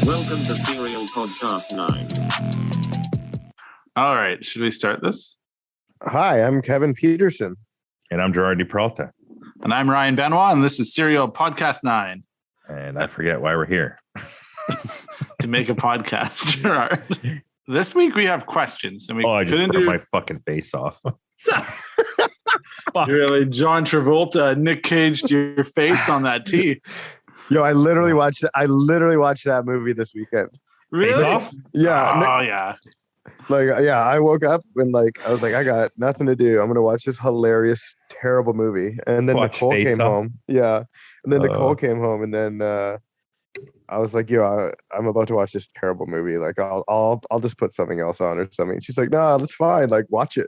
Welcome to SerialPodcastNine. All right, should we start this? Hi, I'm Kevin Peterson. And I'm Gerard Peralta. And I'm Ryan Benoit, and this is SerialPodcastNine. And I forget why we're here. To make a podcast, Gerard. This week we have questions, and we I just couldn't burnt do my fucking face off. Really, John Travolta, Nick Caged your face on that tee. Yo, I literally watched that movie this weekend. Really? Face Off? Yeah. Oh yeah. I woke up and I was like, I got nothing to do. I'm gonna watch this hilarious, terrible movie. And then Watch Nicole Face came Off? home. Yeah. And then Nicole came home, and then I was like, yo, I'm about to watch this terrible movie. Like, I'll just put something else on or something. She's like, no, that's fine. Like, watch it.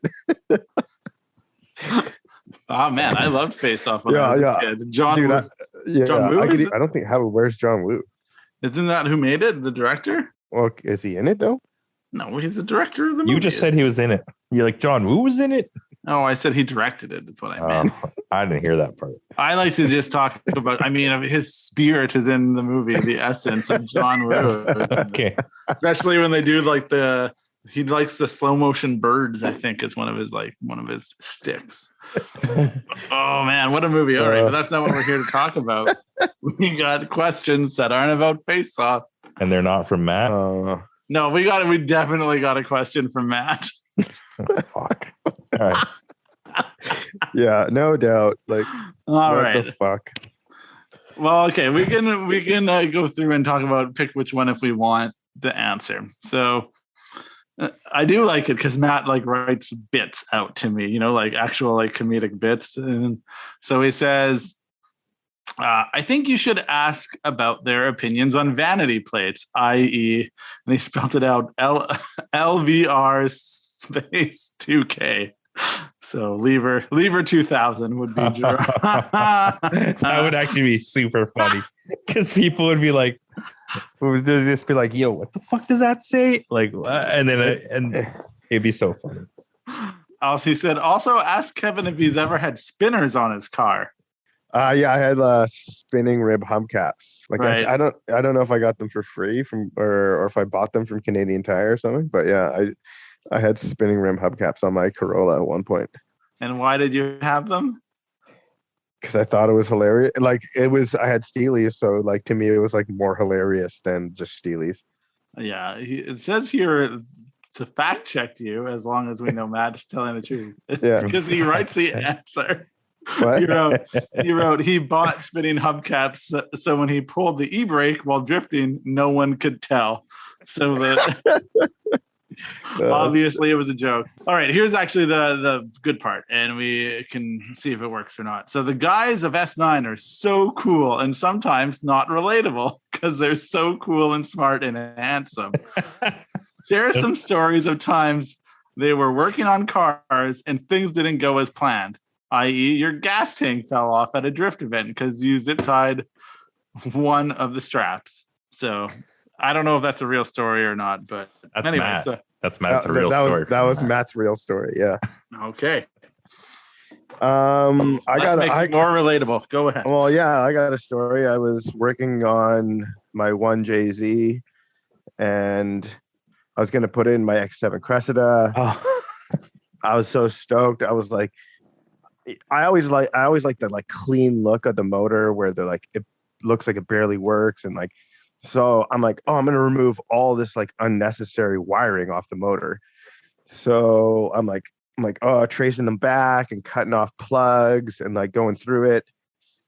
Oh man, I loved Face Off when I was a kid. John Woo. John Woo, I don't think where's John Woo? Isn't that who made it? The director? Well, is he in it though? No, he's the director of the movie. You just said he was in it. You're like, John Woo was in it? Oh, I said he directed it. That's what I meant. I didn't hear that part. I like to just talk about, his spirit is in the movie, the essence of John Woo. Okay. Especially when they do he likes the slow motion birds, I think is one of his shticks. Oh man, what a movie. All right, but that's not what we're here to talk about. We got questions that aren't about Face Off. And they're not from Matt? No, we definitely got a question from Matt. Oh, fuck. All right. Yeah, no doubt. Like, all what right. the fuck? Well, okay, we can go through and talk about pick which one if we want the answer. So I do like it because Matt writes bits out to me, actual comedic bits. And so he says, I think you should ask about their opinions on vanity plates, i.e., and he spelled it out, LVR space 2K. So Lever 2000 would be Gerard. That would actually be super funny because people would be like, would just be like, yo, what the fuck does that say? And it'd be so funny. Also, he said, also ask Kevin if he's ever had spinners on his car. Yeah, I had spinning rib hubcaps. Right. I don't know if I got them for free or if I bought them from Canadian Tire or something. But yeah, I had spinning rim hubcaps on my Corolla at one point. And why did you have them? Because I thought it was hilarious. I had Steelies, so to me it was more hilarious than just Steelies. Yeah, it says here to fact check you, as long as we know Matt's telling the truth. Yeah, because he writes the answer. What? He wrote he bought spinning hubcaps so when he pulled the e-brake while drifting, no one could tell. So that obviously it was a joke. All right, here's actually the good part, and we can see if it works or not. So the guys of S9 are so cool and sometimes not relatable because they're so cool and smart and handsome. Share some stories of times they were working on cars and things didn't go as planned, i.e. your gas tank fell off at a drift event because you zip tied one of the straps. So I don't know if that's a real story or not, but that's anyway, Matt. So, that's Matt's real story. That was Matt's real story. Yeah. Okay. I got it more relatable. Go ahead. Well, yeah, I got a story. I was working on my 1JZ, and I was gonna put in my X7 Cressida. Oh. I was so stoked. I was like, I always like the clean look of the motor where it looks like it barely works, and so I'm like, oh, I'm gonna remove all this unnecessary wiring off the motor. So I'm like, tracing them back and cutting off plugs and going through it,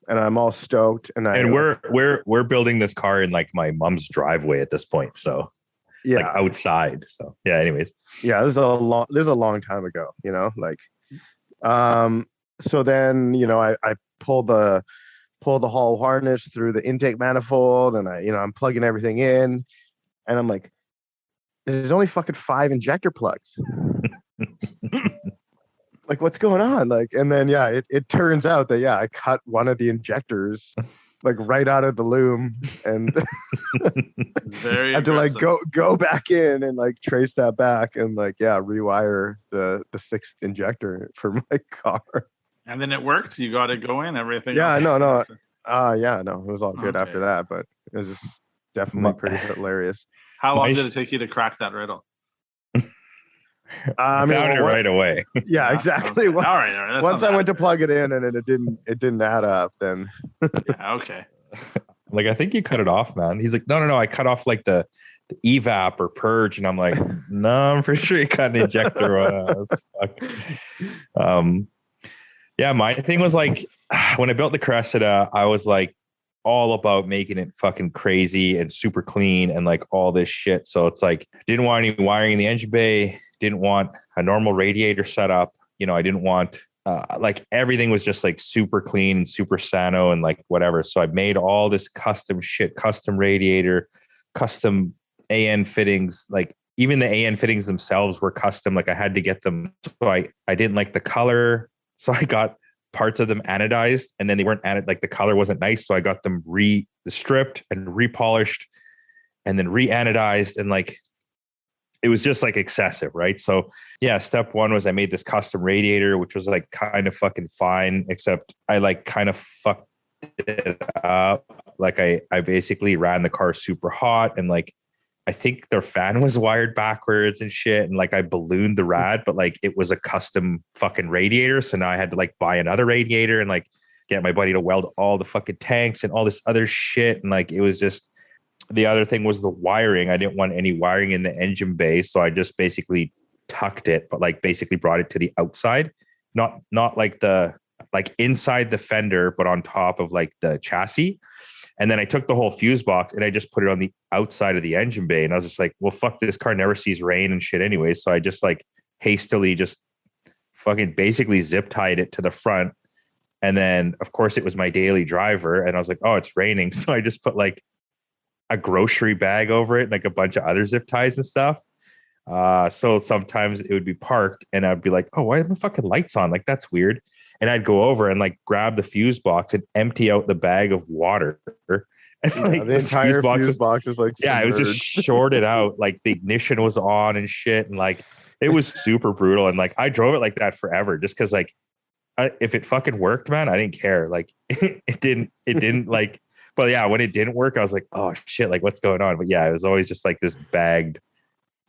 and I'm all stoked. And we're building this car in my mom's driveway at this point, so yeah, outside. So yeah, anyways, yeah, this is a long time ago, so then I pull the Hall harness through the intake manifold, and I'm plugging everything in, and I'm like, there's only fucking 5 injector plugs. What's going on? And then it turns out that I cut one of the injectors right out of the loom, and very had to go back in and trace that back and rewire the 6th injector for my car. And then it worked. You got it going. Everything. Yeah, no. It was all good after that, but it was just definitely pretty hilarious. How long did it take you to crack that riddle? I found it right away. Yeah, exactly. Okay. All right. Once I went to plug it in and it didn't add up, then yeah, okay. Like, I think you cut it off, man. He's like, no, I cut off like the evap or purge, and I'm like, no, I'm pretty sure you cut an injector. Yeah, my thing was like, when I built the Cressida, I was like all about making it fucking crazy and super clean and like all this shit. So it's like, didn't want any wiring in the engine bay, didn't want a normal radiator setup. You know, I didn't want like everything was just like super clean and super sano and like whatever. So I made all this custom shit, custom radiator, custom AN fittings. Like even the AN fittings themselves were custom. Like I had to get them. So I didn't like the color. So I got parts of them anodized, and then they weren't like the color wasn't nice. So I got them stripped and repolished and then re-anodized, and like it was just like excessive, right? So yeah, step one was I made this custom radiator, which was like kind of fucking fine, except I like kind of fucked it up. Like I basically ran the car super hot, and like I think their fan was wired backwards and shit. And like I ballooned the rad, but like it was a custom fucking radiator. So now I had to like buy another radiator and like get my buddy to weld all the fucking tanks and all this other shit. And like it was just, the other thing was the wiring. I didn't want any wiring in the engine bay. So I just basically tucked it, but like basically brought it to the outside, not like inside the fender, but on top of like the chassis. And then I took the whole fuse box and I just put it on the outside of the engine bay. And I was just like, well, fuck, this car never sees rain and shit anyway. So I just like hastily just fucking basically zip tied it to the front. And then of course it was my daily driver. And I was like, oh, it's raining. So I just put like a grocery bag over it, like a bunch of other zip ties and stuff. So sometimes it would be parked and I'd be like, oh, why are the fucking lights on? Like, that's weird. And I'd go over and like grab the fuse box and empty out the bag of water. And like the entire fuse box is like, yeah, it was just shorted out. Like the ignition was on and shit. And like, it was super brutal. And like, I drove it like that forever just because like, if it fucking worked, man, I didn't care. Like it didn't like, but yeah, when it didn't work, I was like, oh shit, like what's going on? But yeah, it was always just like this bagged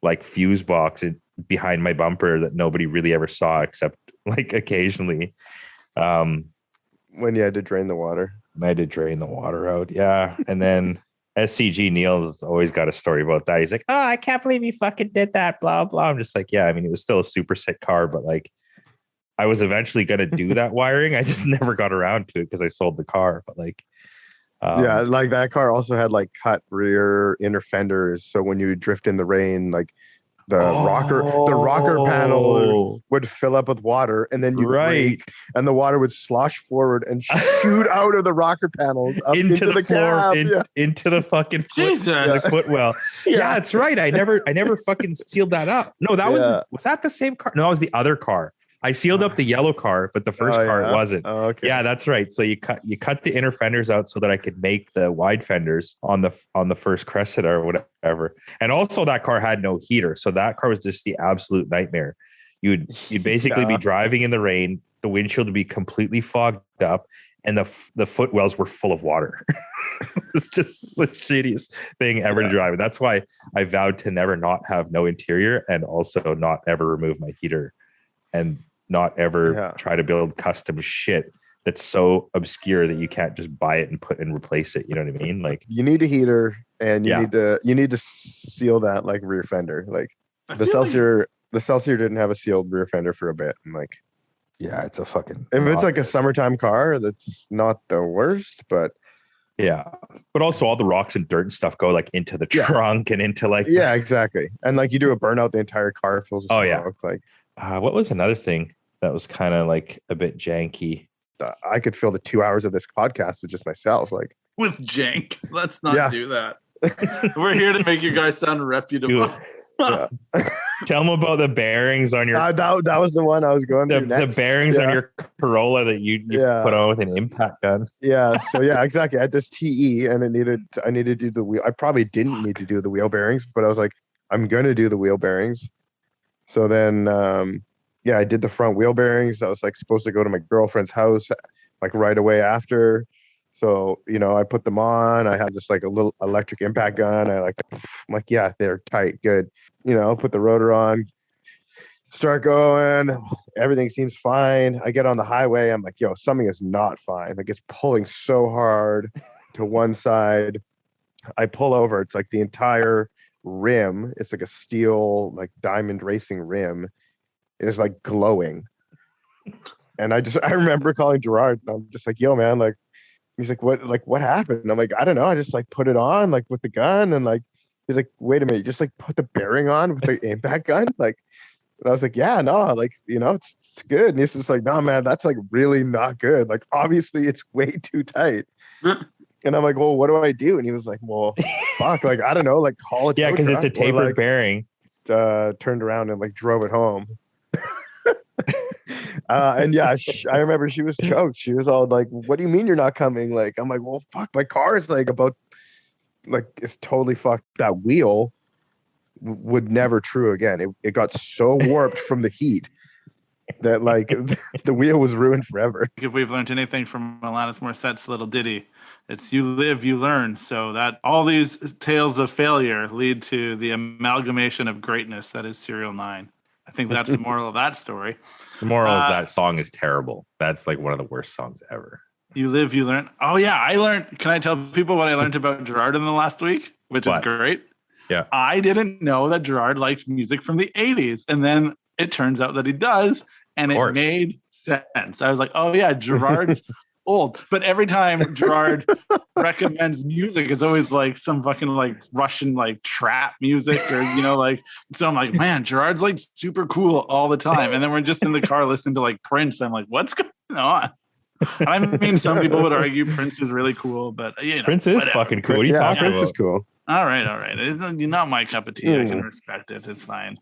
like fuse box behind my bumper that nobody really ever saw except like occasionally. When you had to drain the water. I had to drain the water out. Yeah. And then SCG Neil's always got a story about that. He's like, oh, I can't believe you fucking did that, blah, blah. I'm just like, yeah, I mean, it was still a super sick car, but like I was eventually going to do that wiring. I just never got around to it because I sold the car. But like, yeah, like that car also had like cut rear inner fenders. So when you drift in the rain, like the rocker panel would fill up with water, and then you brake, and the water would slosh forward and shoot out of the rocker panels up into the floor, cab, into the fucking footwell. Yeah, that's right. I never fucking sealed that up. No, that was that the same car? No, it was the other car. I sealed up the yellow car, but the first car it wasn't. Oh, okay. Yeah, that's right. So you cut the inner fenders out so that I could make the wide fenders on the first Cressida or whatever. And also that car had no heater, so that car was just the absolute nightmare. You'd basically be driving in the rain, the windshield would be completely fogged up, and the footwells were full of water. It's just the shittiest thing ever to drive. And that's why I vowed to never not have no interior, and also not ever remove my heater, and not ever try to build custom shit that's so obscure that you can't just buy it and put and replace it. You know what I mean? Like you need a heater, and you need to seal that like rear fender. Like the Celsior didn't have a sealed rear fender for a bit. And like, yeah, it's a fucking. If it's like a summertime car, that's not the worst, but. Yeah, but also all the rocks and dirt and stuff go like into the trunk and into like. Yeah, exactly. And like you do a burnout, the entire car fills with smoke. Like. What was another thing that was kind of like a bit janky? I could fill the 2 hours of this podcast with just myself, like with jank. Let's not do that. We're here to make you guys sound reputable. Tell them about the bearings on your. That was the one I was going to. The bearings on your Corolla that you put on with an impact gun. Yeah. So yeah, exactly. I had this TE, and I needed to do the wheel. I probably didn't need to do the wheel bearings, but I was like, I'm going to do the wheel bearings. So then, I did the front wheel bearings. I was like supposed to go to my girlfriend's house like right away after. So, I put them on. I had just like a little electric impact gun. I'm like, yeah, they're tight. Good. Put the rotor on, start going. Everything seems fine. I get on the highway. I'm like, yo, something is not fine. Like it's pulling so hard to one side. I pull over. It's like the entire rim. It's like a steel, like diamond racing rim. It's like glowing. And I remember calling Gerard and I'm just like, yo, man, like, he's like, what happened? And I'm like, I don't know. I just like put it on like with the gun. And like, he's like, wait a minute, you just like put the bearing on with the impact gun? Like, and I was like, yeah, no, like, it's good. And he's just like, no, man, that's like really not good. Like, obviously it's way too tight. And I'm like, well, what do I do? And he was like, well, fuck, like, I don't know, like call it. Yeah, because it's a tapered like, bearing. Turned around and like drove it home. And yeah, I remember she was choked. She was all like, what do you mean you're not coming? Like, I'm like, well, fuck, my car is like it's totally fucked. That wheel would never true again. It got so warped from the heat that like the wheel was ruined forever. If we've learned anything from Alanis Morissette's little ditty, it's you live, you learn. So that all these tales of failure lead to the amalgamation of greatness that is Serial 9. I think that's the moral of that story. The moral is that song is terrible. That's like one of the worst songs ever. You live, you learn. Oh yeah, I learned. Can I tell people what I learned about Gerard in the last week? Which is great. Yeah. I didn't know that Gerard liked music from the 80s. And then it turns out that he does. And it made sense. I was like, oh yeah, Gerard's old. But every time Gerard recommends music, it's always like some fucking like Russian like trap music or, like, so I'm like, man, Gerard's like super cool all the time. And then we're just in the car listening to like Prince. I'm like, what's going on? I mean, some people would argue Prince is really cool, but Prince is fucking cool. What are you talking Prince about? is cool. All right. It's not my cup of tea. I can respect it. It's fine.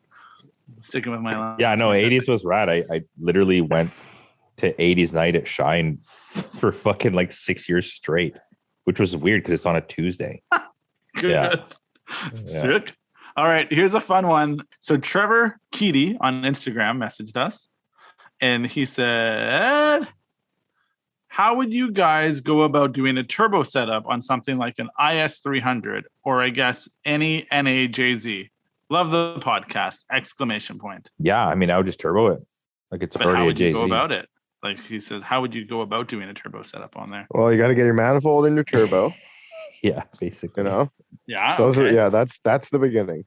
Sticking with my line. Yeah, no, 80s was rad. I literally went to 80s night at Shine for fucking like 6 years straight, which was weird because it's on a Tuesday. Good. Yeah. Sick. All right, here's a fun one. So Trevor Keaty on Instagram messaged us and he said, how would you guys go about doing a turbo setup on something like an IS300 or I guess any NAJZ? Love the podcast! ! Yeah, I mean, I would just turbo it. Like it's already how would a JZ. You go about it? Like he said, how would you go about doing a turbo setup on there? Well, you got to get your manifold in your turbo. Yeah, basically. Yeah. Those are that's the beginning.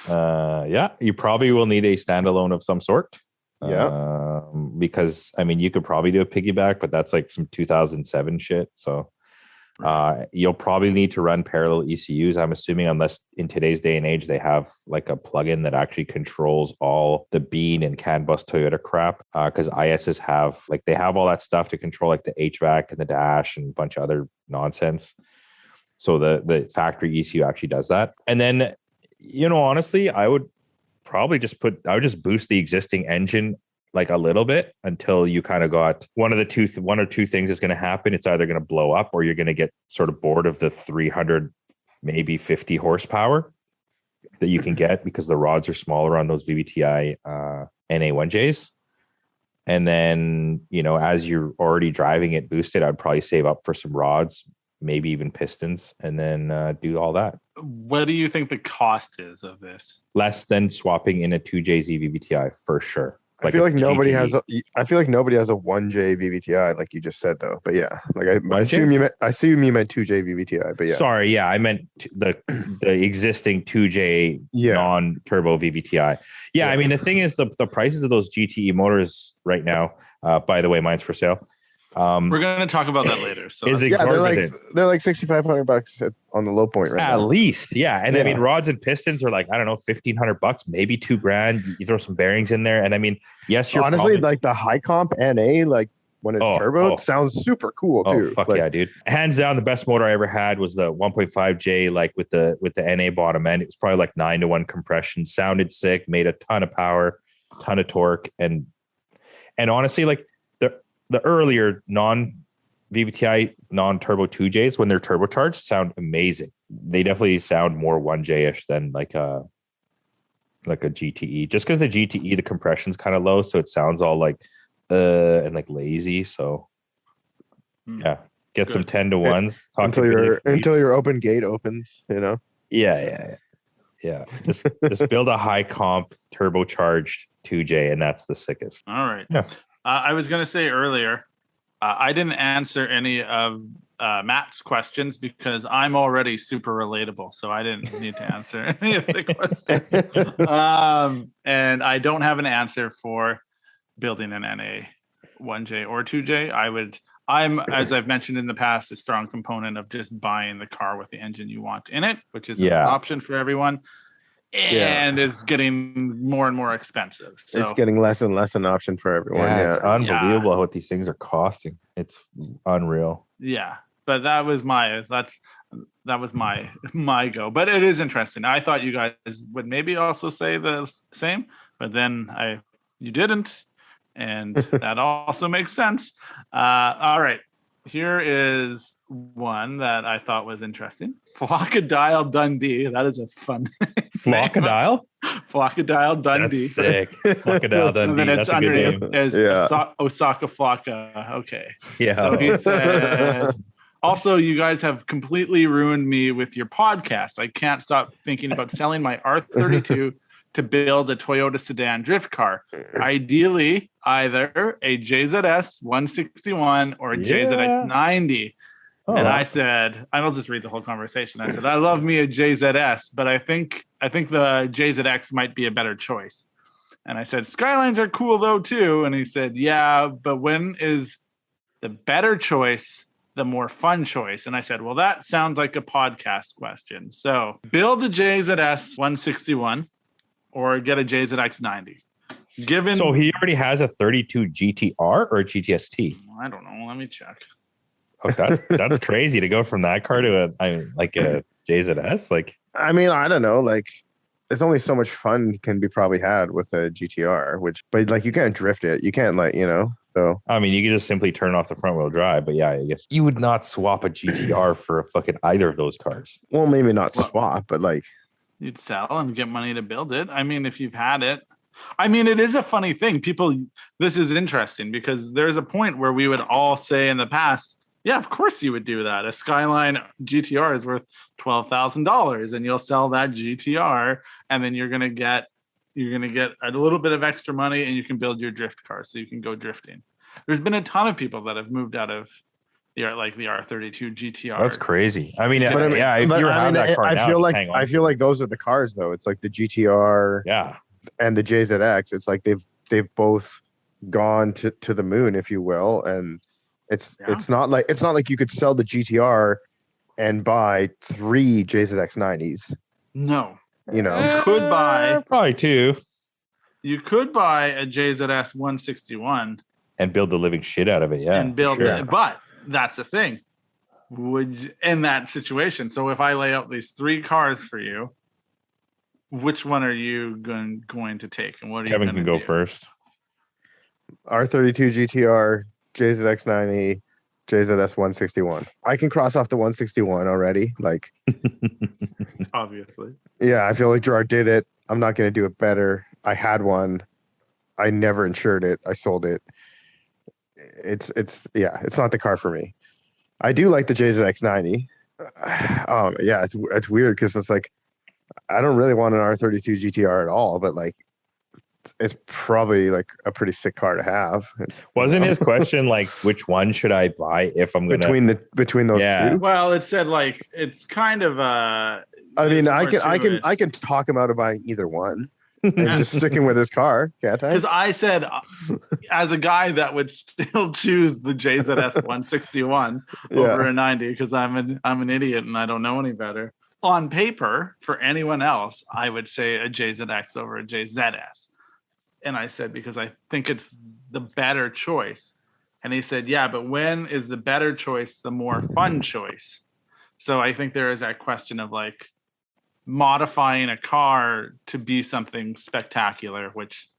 Yeah, you probably will need a standalone of some sort. Yeah. Because I mean, you could probably do a piggyback, but that's like some 2007 shit. So you'll probably need to run parallel ECUs, I'm assuming, unless in today's day and age they have like a plugin that actually controls all the Bean and CAN bus Toyota crap. Because ISs have they have all that stuff to control like the HVAC and the dash and a bunch of other nonsense. So the factory ECU actually does that. And then, honestly, I would probably just boost the existing engine like a little bit until you kind of got one or two things is going to happen. It's either going to blow up or you're going to get sort of bored of the 300, maybe 50 horsepower that you can get because the rods are smaller on those VVTi NA1Js. And then, as you're already driving it boosted, I'd probably save up for some rods, maybe even pistons, and then do all that. What do you think the cost is of this? Less than swapping in a 2JZ VVTi for sure. I feel like nobody has a 1J VVTi like you just said though. But yeah, like I assume you meant 2J VVTi. But yeah, sorry, yeah, I meant the existing 2J non-turbo VVTi. Yeah, I mean the thing is the prices of those GTE motors right now. By the way, mine's for sale. We're going to talk about that later. So is exorbitant. They're like $6,500 on the low point right now. At least, yeah. And I mean, rods and pistons are like, I don't know, $1,500, maybe $2,000. You throw some bearings in there, and I mean, yes, you're honestly like the high comp NA, like when it's turbo, it sounds super cool too. Fuck yeah, dude! Hands down, the best motor I ever had was the 1.5J, like with the NA bottom end. It was probably like 9-to-1 compression, sounded sick, made a ton of power, ton of torque, and honestly, like the earlier non-VVTi, non-turbo 2Js, when they're turbocharged, sound amazing. They definitely sound more 1J-ish than like a GTE. Just because the GTE, the compression's kind of low, so it sounds all like and like lazy. So yeah. Get some 10-to-1s. Until your open gate opens, you know. Yeah. Just build a high comp turbocharged 2J, and that's the sickest. All right. Yeah. I was going to say earlier, I didn't answer any of Matt's questions because I'm already super relatable, so I didn't need to answer any of the questions. And I don't have an answer for building an NA 1J or 2J. I'm, as I've mentioned in the past, a strong component of just buying the car with the engine you want in it, which is an option for everyone. And it's getting more and more expensive. So it's getting less and less an option for everyone. Yeah, it's unbelievable what these things are costing. It's unreal. Yeah, but that was my go. But it is interesting. I thought you guys would maybe also say the same, but then you didn't, and that also makes sense. All right. Here is one that I thought was interesting. Flockadile Dundee. That is a fun Flockadile? Flockadile Dundee. That's sick. Flockadile Dundee. And then That's a good name. Is Osaka Flocka. Okay. Yeah. So he said, also, you guys have completely ruined me with your podcast. I can't stop thinking about selling my R32 to build a Toyota sedan drift car. Ideally, either a JZS 161 or a JZX 90. And I said, I will just read the whole conversation. I said, I love me a JZS, but I think the JZX might be a better choice. And I said, Skylines are cool though too. And he said, yeah, but when is the better choice the more fun choice? And I said, well, that sounds like a podcast question. So build a JZS 161 or get a JZX 90. So he already has a 32 GTR or a GTST? I don't know. Let me check. Oh, that's crazy to go from that car to a JZS. Like, I mean, I don't know. Like, there's only so much fun can be probably had with a GTR, but like you can't drift it. You can't So I mean, you could just simply turn off the front wheel drive. But yeah, I guess you would not swap a GTR for a fucking either of those cars. Well, maybe not swap, but like you'd sell and get money to build it. I mean, if you've had it. I mean, it is a funny thing. This is interesting because there's a point where we would all say in the past, yeah, of course you would do that. A Skyline GTR is worth $12,000 and you'll sell that GTR and then you're going to get a little bit of extra money and you can build your drift car so you can go drifting. There's been a ton of people that have moved out of the R32 GTR. That's crazy. I mean, if you have that car I feel like those are the cars though. It's like the GTR and the JZX. It's like they've both gone to the moon, if you will. And it's not like you could sell the GTR and buy 3 JZX 90s. No. You know, you could buy probably 2. You could buy a JZS 161 and build the living shit out of it. Yeah, and build it. But that's the thing. In that situation? So if I lay out these 3 cars for you, which one are you going to take? And what are Kevin you can go first. R32 GTR, JZX 90, JZS 161. I can cross off the 161 already. Like, obviously. Yeah, I feel like Gerard did it. I'm not going to do it better. I had one. I never insured it. I sold it. It's not the car for me. I do like the JZX 90. It's weird because it's like I don't really want an R32 GTR at all, but like it's probably like a pretty sick car to have. Wasn't his question like which one should I buy if I'm gonna between those two? Well, it said like it's kind of I mean, I can talk him out of buying either one. And just sticking with his car, can't I? Because I said, as a guy that would still choose the JZS 161 over a 90, because I'm an idiot and I don't know any better. On paper, for anyone else, I would say a JZX over a JZS. And I said, because I think it's the better choice. And he said, yeah, but when is the better choice the more fun choice? So I think there is that question of like, modifying a car to be something spectacular, which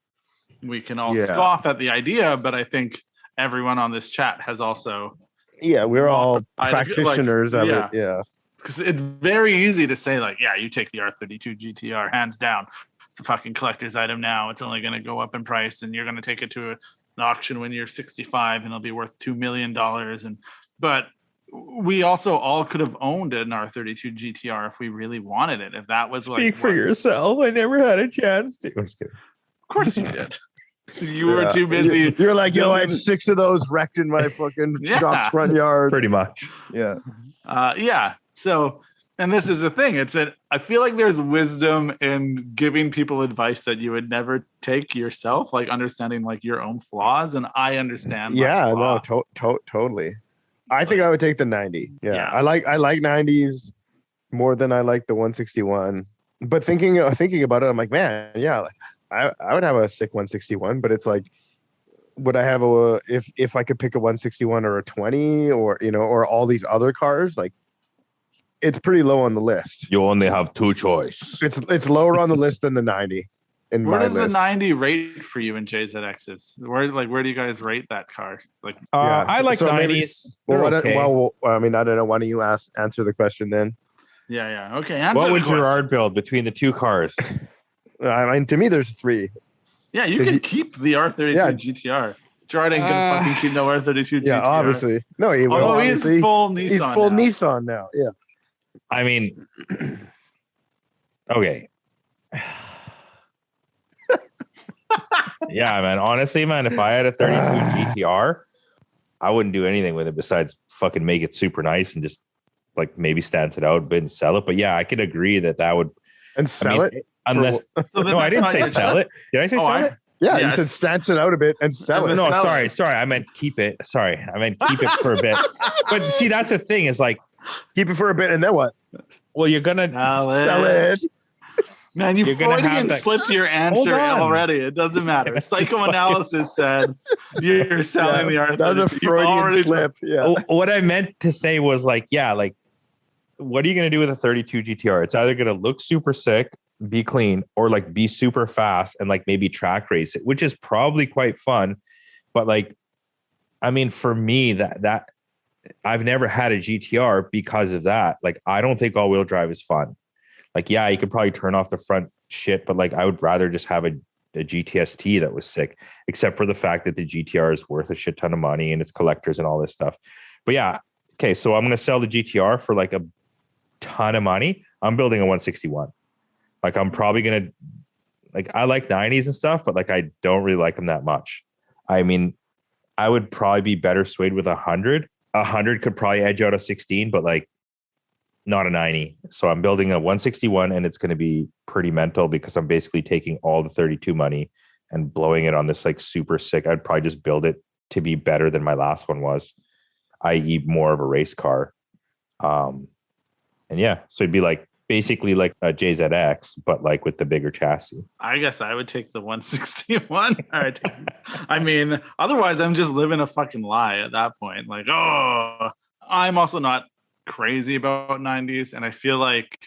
we can all scoff at the idea, but I think everyone on this chat has also we're all practitioners of it. Because it's very easy to say like, you take the R32 GTR hands down. It's a fucking collector's item now. It's only going to go up in price and you're going to take it to an auction when you're 65 and it'll be worth $2 million. But we also all could have owned an R32 GTR if we really wanted it. If that was like, speak for yourself. I never had a chance to. Of course you did. You were too busy. You're like, yo, I have 6 of those wrecked in my fucking shop's front yard. Pretty much. Yeah. Yeah. So, and this is the thing. It's that I feel like there's wisdom in giving people advice that you would never take yourself, like understanding like your own flaws. And I understand. Yeah, no, totally. I think I would take the 90. Yeah. I like 90s more than I like the 161. But thinking about it, I'm like, man, yeah, like, I would have a sick 161, but it's like, would I have if I could pick a 161 or a 20 or, you know, or all these other cars, like it's pretty low on the list. You only have 2 choices. It's lower on the list than the 90. Where does the 90 rate for you in JZXs? Where do you guys rate that car? Like, I like so 90s. Okay. Well, I mean, I don't know. Why don't you answer the question then? Yeah. Okay. What would Gerard build between the 2 cars? I mean, to me, there's 3. Yeah, you can keep the R32 GTR. Gerard ain't gonna fucking keep no R32 GTR. Yeah, obviously. No, he will. Although he's full Nissan. He's full Nissan now. Yeah. I mean, okay. Yeah, man. Honestly, man, if I had a 32 GTR, I wouldn't do anything with it besides fucking make it super nice and just like maybe stance it out a bit and sell it. But yeah, I could agree that would and sell it. Unless no, I didn't say sell it. Did I say sell it? Yeah, you said stance it out a bit and sell it. No, sorry. I meant keep it. Sorry, I meant keep it for a bit. But see, that's the thing is like keep it for a bit and then what? Well, you're gonna sell it. Man, you Freudian slipped your answer already. It doesn't matter. Psychoanalysis says you're selling the R32. That was a Freudian slip. Yeah. What I meant to say was like, yeah, like, what are you going to do with a 32 GTR? It's either going to look super sick, be clean, or like be super fast and like maybe track race it, which is probably quite fun. But like, I mean, for me, that I've never had a GTR because of that. Like, I don't think all-wheel drive is fun. Like, yeah, you could probably turn off the front shit, but like, I would rather just have a GTST that was sick, except for the fact that the GTR is worth a shit ton of money and it's collectors and all this stuff. But yeah, okay, so I'm going to sell the GTR for like a ton of money. I'm building a 161. Like, I'm probably going to, like, I like 90s and stuff, but like, I don't really like them that much. I mean, I would probably be better swayed with 100. 100 could probably edge out a 16, but like, not a 90. So I'm building a 161 and it's going to be pretty mental because I'm basically taking all the 32 money and blowing it on this like super sick. I'd probably just build it to be better than my last one was, i.e. more of a race car. And yeah, so it'd be like basically like a JZX, but like with the bigger chassis. I guess I would take the 161. All right. I mean, otherwise I'm just living a fucking lie at that point. Like, oh, I'm also not crazy about 90s, and I feel like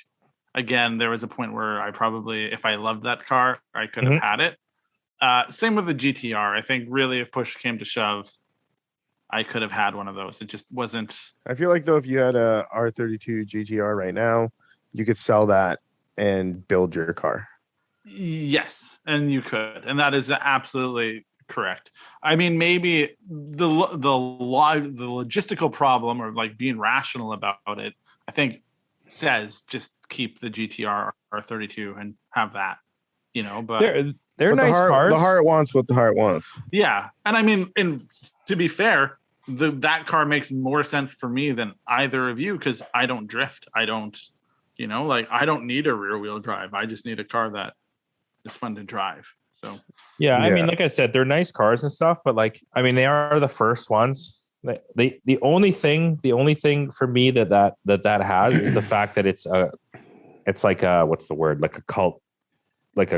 again there was a point where I probably, if I loved that car, I could have had it. Same with the GTR. I think really if push came to shove, I could have had one of those. It just wasn't. I feel like though if you had a R32 GTR right now, you could sell that and build your car. Yes, and you could, and that is absolutely correct. I mean, maybe the logistical problem or like being rational about it, I think says just keep the GTR R32 and have that, you know, but they're nice cars. The heart wants what the heart wants. Yeah. And I mean, and to be fair, that car makes more sense for me than either of you, because I don't drift. I don't, you know, like I don't need a rear wheel drive. I just need a car that is fun to drive. So yeah, I mean, like I said, they're nice cars and stuff, but like, I mean, they are the first ones. The only thing for me that has is the fact that it's like a, what's the word? Like a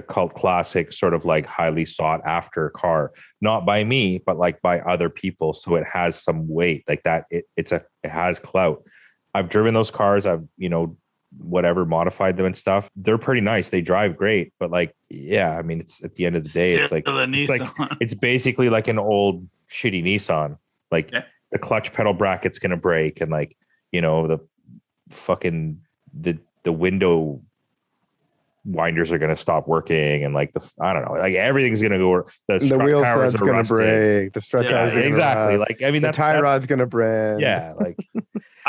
cult classic, sort of like highly sought after car, not by me, but like by other people. So it has some weight like that. It has clout. I've driven those cars. I've, you know, whatever, modified them and stuff. They're pretty nice. They drive great, but like, yeah, I mean, it's at the end of the day, it's basically like an old shitty Nissan. Like the clutch pedal bracket's going to break. And like, you know, the fucking, the window winders are going to stop working. And like I don't know, like everything's going to go, the wheel set's going to break. The strut tires are exactly. Like, I mean, the tie rod's going to break. Yeah. Like,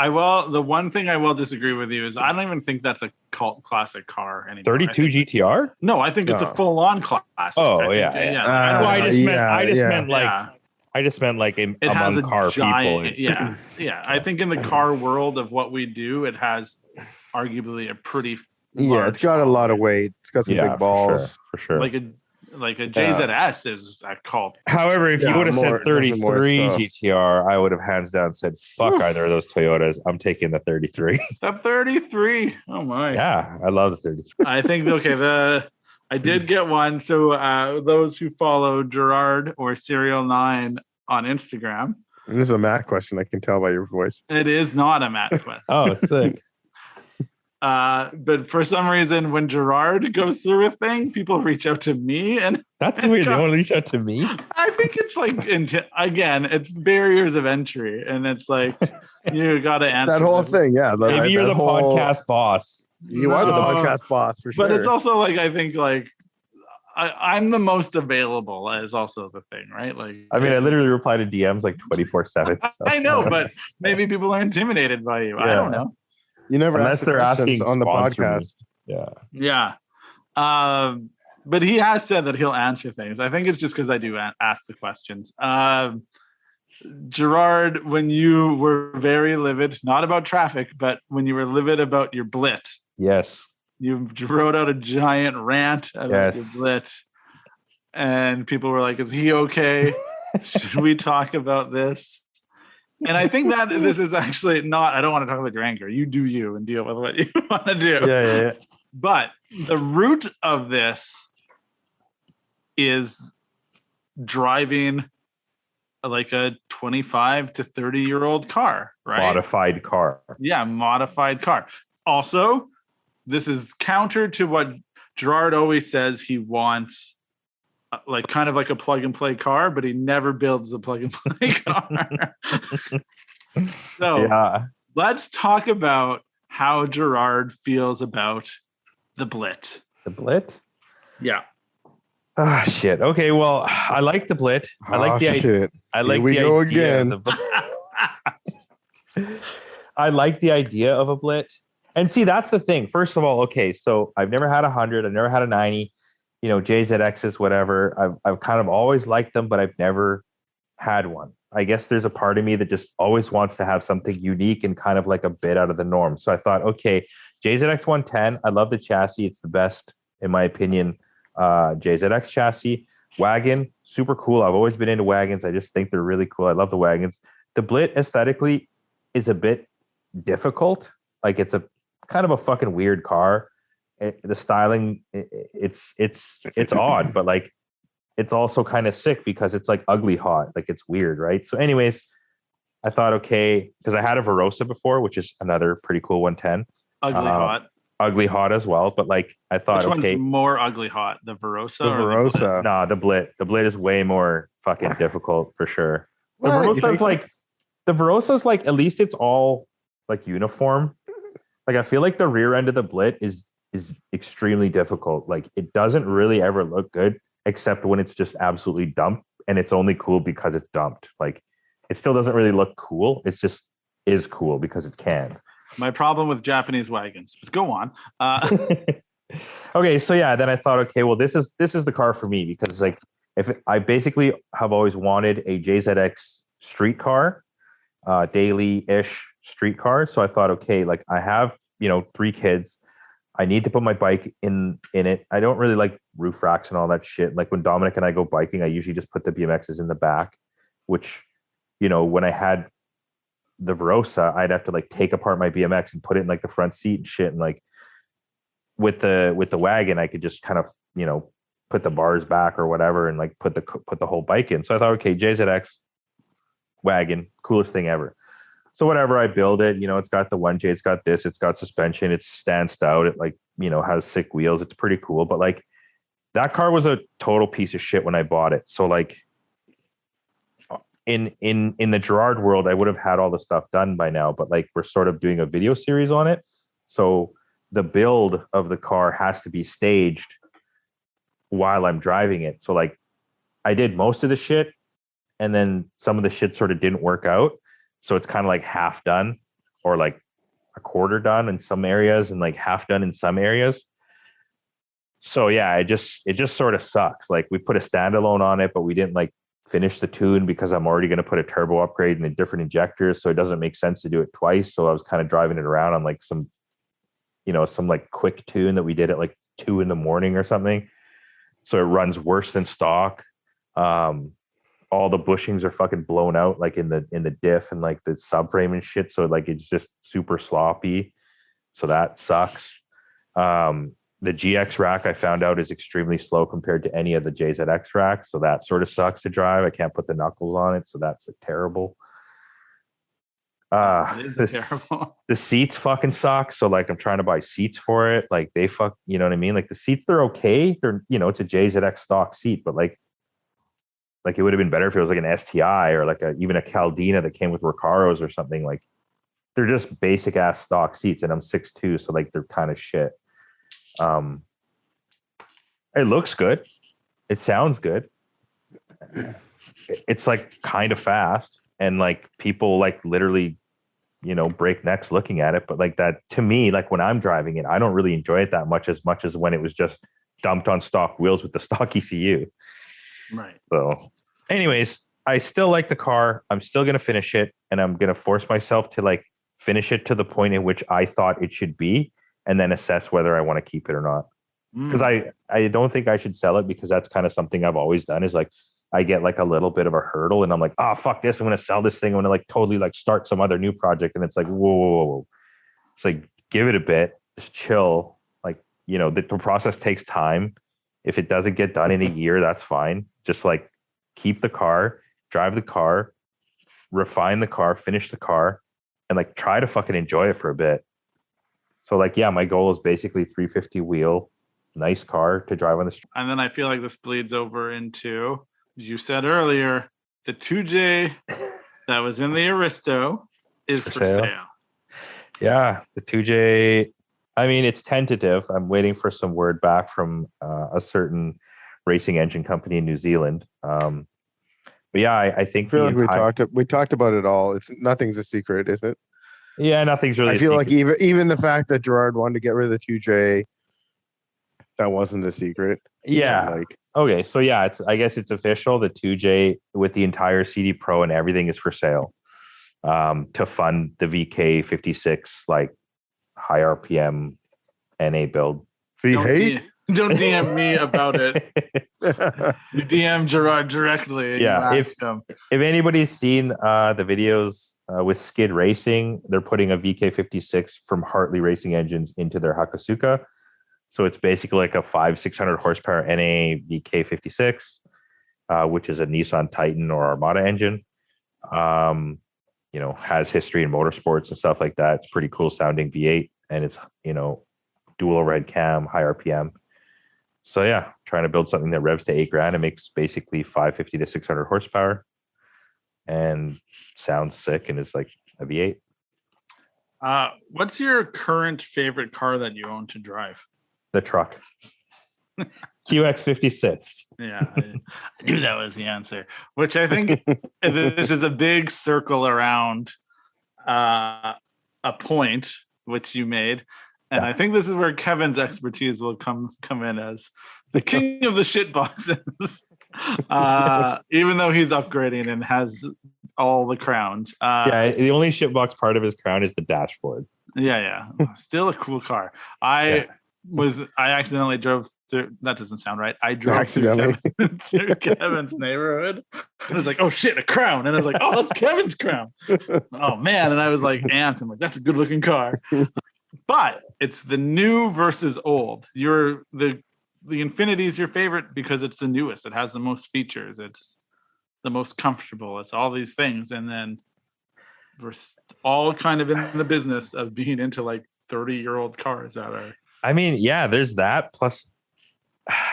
The one thing I will disagree with you is I don't even think that's a cult classic car anymore. 32 GTR? No, I think it's a full-on classic. Oh, I yeah. think, Well, I just meant like it has among car giant, people. Yeah. I think in the car world of what we do, it has arguably a pretty it's got a lot of weight. It's got some big balls. For sure. Like a JZS is a cult. However, if you would have said 33 so. GTR, I would have hands down said, fuck either of those Toyotas. I'm taking the 33. The 33. Oh my. Yeah, I love the 33. I think, I did get one. So those who follow Gerard or SerialNine on Instagram. And this is a Matt question. I can tell by your voice. It is not a Matt question. Oh, sick. But for some reason, when Gerard goes through a thing, people reach out to me, and that's weird. They want to reach out to me. I think it's like, again, it's barriers of entry, and it's like you got to answer that whole thing. Yeah, maybe you're the podcast boss. You are the podcast boss for sure. But it's also like I think like I'm the most available is also the thing, right? Like I mean, I literally reply to DMs like 24/7. So. I know, but maybe people are intimidated by you. Yeah. I don't know. You never unless they're asking on the podcast. Yeah. But he has said that he'll answer things. I think it's just because I do ask the questions. Gerard, when you were very livid, not about traffic, but when you were livid about your blit. Yes. You wrote out a giant rant about your blit. And people were like, is he okay? Should we talk about this? And I think that this is actually not, I don't want to talk about your anger. You do you and deal with what you want to do. Yeah. But the root of this is driving like a 25 to 30-year-old car, right? Modified car. Yeah, modified car. Also, this is counter to what Gerard always says he wants, like kind of like a plug and play car, but he never builds a plug and play car. So let's talk about how Gerard feels about the blit. The blit? Yeah. Ah, shit. Okay, well, I like the blit. I like the idea. I like the idea again. I like the idea of a blit. And see, that's the thing. First of all, okay, so I've never had 100. I've never had a 90. You know, JZXs, whatever. I've kind of always liked them, but I've never had one. I guess there's a part of me that just always wants to have something unique and kind of like a bit out of the norm. So I thought, okay, JZX 110. I love the chassis. It's the best, in my opinion, JZX chassis. Wagon, super cool. I've always been into wagons. I just think they're really cool. I love the wagons. The blit aesthetically is a bit difficult. Like it's a kind of a fucking weird car. The styling, it's odd, but like it's also kind of sick because it's like ugly hot. Like it's weird, right? So anyways, I thought, okay, because I had a Verosa before, which is another pretty cool 110. Ugly hot as well, but like I thought, which one's more ugly hot, the Verosa? The Verosa. Nah, the blit. The blit is way more fucking difficult for sure. The Verosa's like at least it's all like uniform. Like I feel like the rear end of the blit is extremely difficult. Like it doesn't really ever look good except when it's just absolutely dumped, and it's only cool because it's dumped. Like it still doesn't really look cool. It's just is cool because it's canned. My problem with Japanese wagons. Go on. Okay, so yeah, then I thought, okay, well, this is the car for me because like if I basically have always wanted a JZX street car, daily-ish street car. So I thought, okay, like I have 3 kids. I need to put my bike in it. I don't really like roof racks and all that shit. Like when Dominic and I go biking, I usually just put the BMXs in the back, which, when I had the Verosa, I'd have to like take apart my BMX and put it in like the front seat and shit. And like with the wagon, I could just kind of, put the bars back or whatever and like put the whole bike in. So I thought, okay, JZX wagon, coolest thing ever. So whatever, I build it, it's got the 1J, it's got this, it's got suspension, it stands out, it like, has sick wheels, it's pretty cool. But like that car was a total piece of shit when I bought it. So like in the Gerard world, I would have had all the stuff done by now, but like we're sort of doing a video series on it. So the build of the car has to be staged while I'm driving it. So like I did most of the shit and then some of the shit sort of didn't work out. So it's kind of like half done. or like a quarter done in some areas and like half done in some areas. So yeah, it just sort of sucks. Like we put a standalone on it, but we didn't like finish the tune because I'm already going to put a turbo upgrade and a different injectors. So it doesn't make sense to do it twice. So I was kind of driving it around on like some like quick tune that we did at like 2 a.m. or something. So it runs worse than stock. All the bushings are fucking blown out like in the diff and like the subframe and shit. So like it's just super sloppy. So that sucks. The GX rack I found out is extremely slow compared to any of the JZX racks. So that sort of sucks to drive. I can't put the knuckles on it. So that's terrible. Terrible. The seats fucking suck. So like I'm trying to buy seats for it. Like they you know what I mean? Like the seats, they're okay. They're, it's a JZX stock seat, but like it would have been better if it was like an STI or like even a Caldina that came with Recaros or something. Like they're just basic ass stock seats, and I'm 6'2", so like they're kind of shit. It looks good. It sounds good. It's like kind of fast, and like people like literally, break necks looking at it. But like that to me, like when I'm driving it, I don't really enjoy it that much as when it was just dumped on stock wheels with the stock ECU. Right. So anyways, I still like the car. I'm still going to finish it, and I'm going to force myself to like finish it to the point in which I thought it should be, and then assess whether I want to keep it or not. Because I don't think I should sell it, because that's kind of something I've always done, is like I get like a little bit of a hurdle and I'm like, oh, fuck this. I'm going to sell this thing. I'm going to like totally like start some other new project. And it's like, whoa. It's like, give it a bit, just chill. Like, the process takes time. If it doesn't get done in a year, that's fine. Just like keep the car, drive the car, refine the car, finish the car, and like try to fucking enjoy it for a bit. So like, yeah, my goal is basically 350 wheel, nice car to drive on the street. And then I feel like this bleeds over into, you said earlier, the 2J that was in the Aristo is for sale. Yeah, the 2J. I mean, it's tentative. I'm waiting for some word back from a certain racing engine company in New Zealand. But yeah, I think I feel like we talked about it all. Nothing's a secret, is it? Yeah, nothing's really. I feel like even the fact that Gerard wanted to get rid of the 2J, that wasn't a secret. Yeah. Okay, so yeah, I guess it's official. The 2J with the entire CD Pro and everything is for sale. To fund the VK56 like high RPM NA build. V8? Don't DM me about it. You DM Gerard directly. Yeah, if anybody's seen the videos with Skid Racing, they're putting a VK56 from Hartley Racing Engines into their Hakosuka. So it's basically like a 500-600 horsepower NA VK56, which is a Nissan Titan or Armada engine. Has history in motorsports and stuff like that. It's pretty cool sounding V8, and it's, dual overhead cam, high RPM. So yeah, trying to build something that revs to $8,000 and makes basically 550 to 600 horsepower and sounds sick and is like a V8. What's your current favorite car that you own to drive? The truck. QX56. Yeah, I knew that was the answer, which I think this is a big circle around a point which you made. And I think this is where Kevin's expertise will come in as the king of the shit boxes. Even though he's upgrading and has all the crowns. The only shitbox part of his crown is the dashboard. Yeah. Still a cool car. I accidentally drove through. That doesn't sound right. I drove through Kevin's neighborhood. I was like, oh shit, a crown. And I was like, oh, that's Kevin's crown. Oh man. And I was like amped. I'm like, that's a good looking car. But it's the new versus old. The Infiniti is your favorite because it's the newest. It has the most features. It's the most comfortable. It's all these things. And then we're all kind of in the business of being into like 30-year-old cars that are. I mean, yeah, there's that. Plus,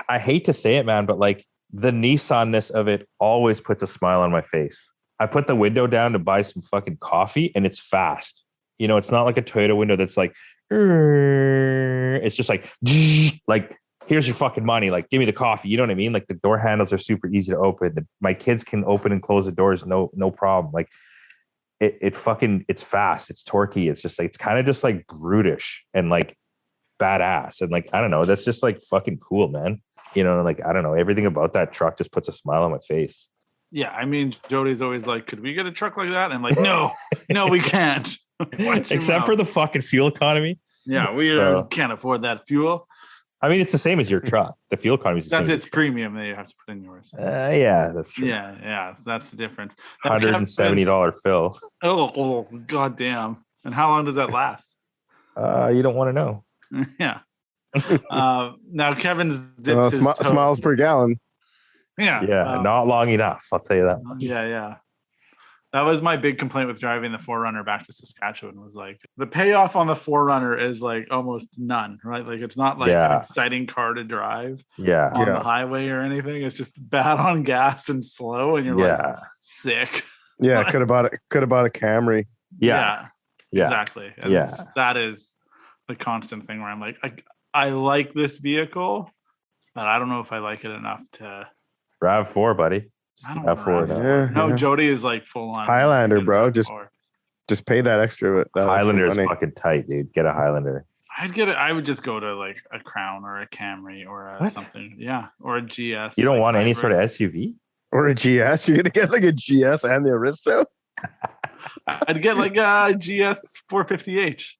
I hate to say it, man, but like the Nissan-ness of it always puts a smile on my face. I put the window down to buy some fucking coffee and it's fast. It's not like a Toyota window that's like, it's just like here's your fucking money. Like, give me the coffee. You know what I mean? Like the door handles are super easy to open. My kids can open and close the doors. No problem. Like it's fast, it's torquey, it's just like, it's kind of just like brutish and like badass, and like I don't know, that's just like fucking cool, man. You know, like I don't know, everything about that truck just puts a smile on my face. Yeah, I mean, Jody's always like, "Could we get a truck like that?" And I'm like, "No, we can't." Except for the fucking fuel economy. Yeah, we can't afford that fuel. I mean, it's the same as your truck. The fuel economy is the That's same. its premium that you have to put in yours. Yeah, that's true. Yeah, that's the difference. $170 fill. Oh, goddamn! And how long does that last? You don't want to know. Yeah. Now Kevin's dipped his toe. Smiles per gallon. Yeah, not long enough. I'll tell you that. Yeah. That was my big complaint with driving the 4Runner back to Saskatchewan, was like the payoff on the 4Runner is like almost none, right? Like it's not like an exciting car to drive on the highway or anything. It's just bad on gas and slow, and you're like sick. Yeah, could have bought a Camry. Yeah. Exactly. And that is the constant thing where I'm like, I like this vehicle, but I don't know if I like it enough to RAV4, buddy. RAV4. No, Jody is like full on Highlander, bro. Just pay that extra. Highlander is fucking tight, dude. Get a Highlander. I would just go to like a Crown or a Camry or something. Yeah, or a GS. You don't want any sort of SUV or a GS? You're gonna get like a GS and the Aristo? I'd get like a GS 450h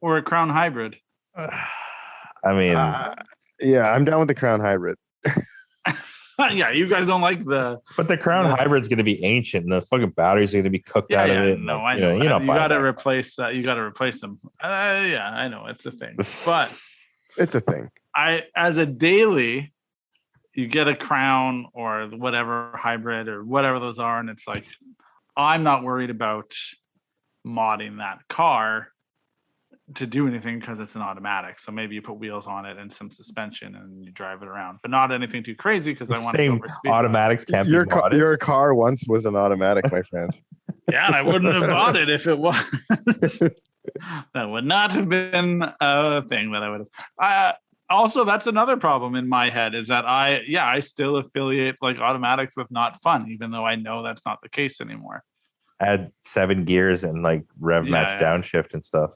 or a Crown Hybrid. I mean, I'm down with the Crown Hybrid. Yeah, you guys don't like but the Crown Hybrid's going to be ancient, and the fucking batteries are going to be cooked out of it. No, I know. You got to replace that. You got to replace them. I know it's a thing, but it's a thing. As a daily, you get a Crown or whatever hybrid or whatever those are, and it's like, I'm not worried about modding that car to do anything because it's an automatic. So maybe you put wheels on it and some suspension and you drive it around, but not anything too crazy because I want to go over speed. Automatics can't be modded. Your car once was an automatic, my friend. Yeah, and I wouldn't have bought it if it was. That would not have been a thing that I would have. Also, that's another problem in my head, is that I still affiliate like automatics with not fun, even though I know that's not the case anymore. Add 7 gears and like rev match downshift and stuff.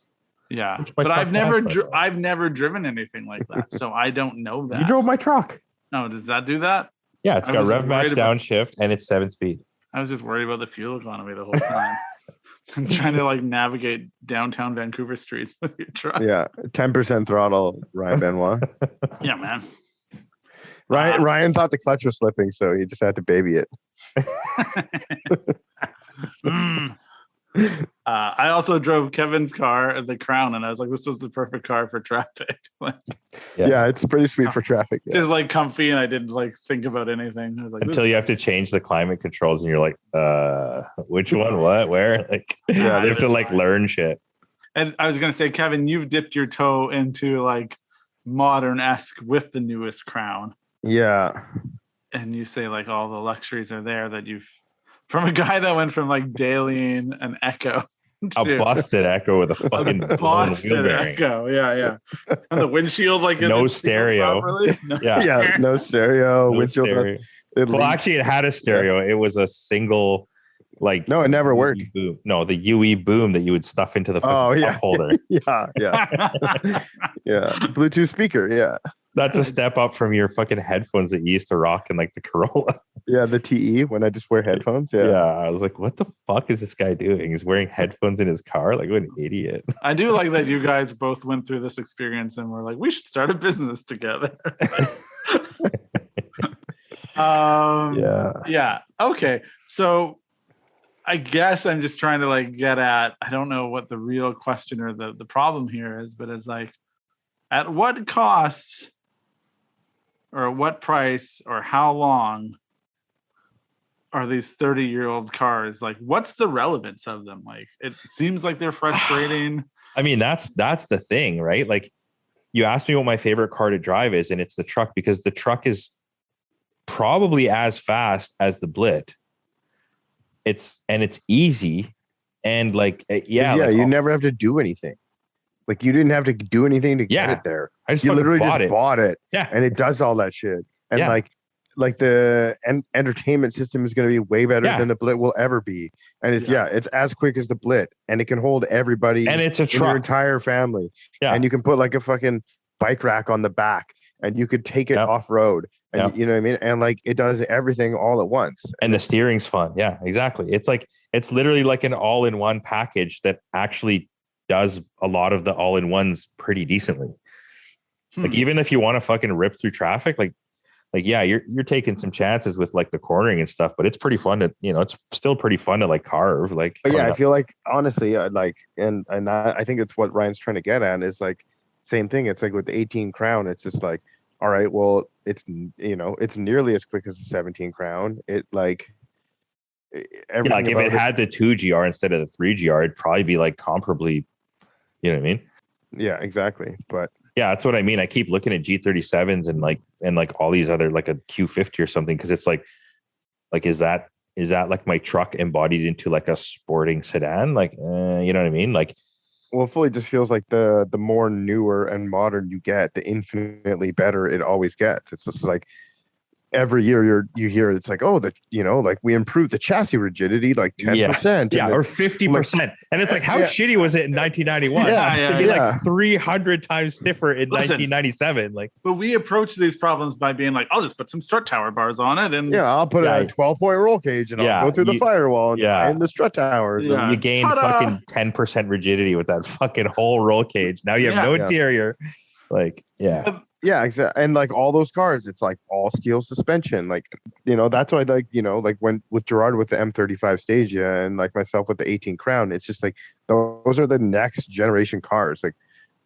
Yeah, but I've never driven anything like that, so I don't know that. You drove my truck. No, does that do that? Yeah, it's got rev match downshift and it's 7-speed. I was just worried about the fuel economy the whole time. I'm trying to like navigate downtown Vancouver streets with your truck. Yeah, 10% throttle, Ryan Benoit. Yeah, man. Ryan thought the clutch was slipping, so he just had to baby it. I also drove Kevin's car, the Crown, and I was like, this was the perfect car for traffic. It's pretty sweet for traffic. Yeah. It's like comfy, and I didn't like think about anything. I was like, until you have to change the climate controls, and you're like, which one, what, where? Like, you have to like learn shit. And I was gonna say, Kevin, you've dipped your toe into like modern-esque with the newest Crown. Yeah. And you say like all the luxuries are there that you've, from a guy that went from like Daleen and Echo. A busted Echo with a fucking busted Echo. Yeah. And the windshield like no stereo. No stereo. No windshield. Stereo. Well, actually, it had a stereo. It was a single, like, no, it never worked. Boom. No, the UE boom that you would stuff into the cup holder. Yeah. Bluetooth speaker. Yeah. That's a step up from your fucking headphones that you used to rock in like the Corolla. Yeah, the TE when I just wear headphones. Yeah. I was like, what the fuck is this guy doing? He's wearing headphones in his car? Like, what an idiot. I do like that you guys both went through this experience and were like, we should start a business together. Yeah. Okay. So I guess I'm just trying to like get at, I don't know what the real question or the problem here is, but it's like, at what cost or what price or how long are these 30-year-old cars? Like, what's the relevance of them? Like, it seems like they're frustrating. I mean, that's the thing, right? Like, you asked me what my favorite car to drive is, and it's the truck, because the truck is probably as fast as the Blit. It's easy, and like, you never have to do anything. Like, you didn't have to do anything to get it there. I just literally bought bought it. Yeah. And it does all that shit. And entertainment system is going to be way better than the Blit will ever be. And it's as quick as the Blit, and it can hold everybody and it's a in truck. your entire family. Yeah. And you can put like a fucking bike rack on the back, and you could take it off road. And you know what I mean? And like it does everything all at once. And the steering's fun. Yeah, exactly. It's literally like an all-in-one package that actually does a lot of the all-in-ones pretty decently. Like even if you want to fucking rip through traffic, like yeah, you're taking some chances with like the cornering and stuff, but it's pretty fun to, it's still pretty fun to like carve. Like, but yeah, I feel like honestly, I think it's what Ryan's trying to get at is like same thing. It's like with the 18 Crown, it's just like, all right, well, it's nearly as quick as the 17 Crown. It like everything. Like if it had the 2GR instead of the 3GR, it'd probably be like comparably, you know what I mean? Yeah, exactly. But yeah, that's what I mean. I keep looking at G37s and like all these other like a Q50 or something, because it's like is that like my truck embodied into like a sporting sedan? Like, you know what I mean? Like, well, it fully just feels like the more newer and modern you get, the infinitely better it always gets. It's just like every year you hear it's like, oh, like we improved the chassis rigidity like 10%. Yeah, or 50%. And it's like, how shitty was it in 1991? It'd be like 300 times stiffer in 1997. Like, but we approach these problems by being like, I'll just put some strut tower bars on it, and I'll put a 12-point roll cage, and I'll go through the firewall and in the strut towers. Yeah. You gain fucking 10% rigidity with that fucking whole roll cage. Now you have no interior. Like, yeah, exactly. And like all those cars, it's like all steel suspension. Like, that's why like when with Gerard with the M35 Stagia and like myself with the 18 Crown, it's just like those are the next generation cars. Like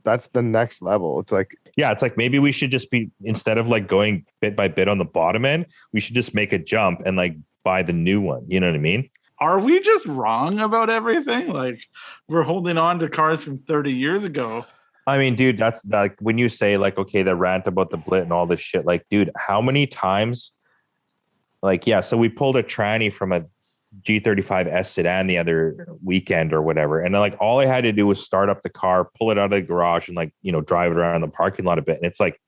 that's the next level. It's like, it's like maybe we should just be, instead of like going bit by bit on the bottom end, we should just make a jump and like buy the new one. You know what I mean? Are we just wrong about everything? Like we're holding on to cars from 30 years ago. I mean, dude, that's like when you say like, okay, the rant about the Blit and all this shit, like, dude, how many times, like, so we pulled a tranny from a G35S sedan the other weekend or whatever. And then like, all I had to do was start up the car, pull it out of the garage and like, drive it around the parking lot a bit. And it's like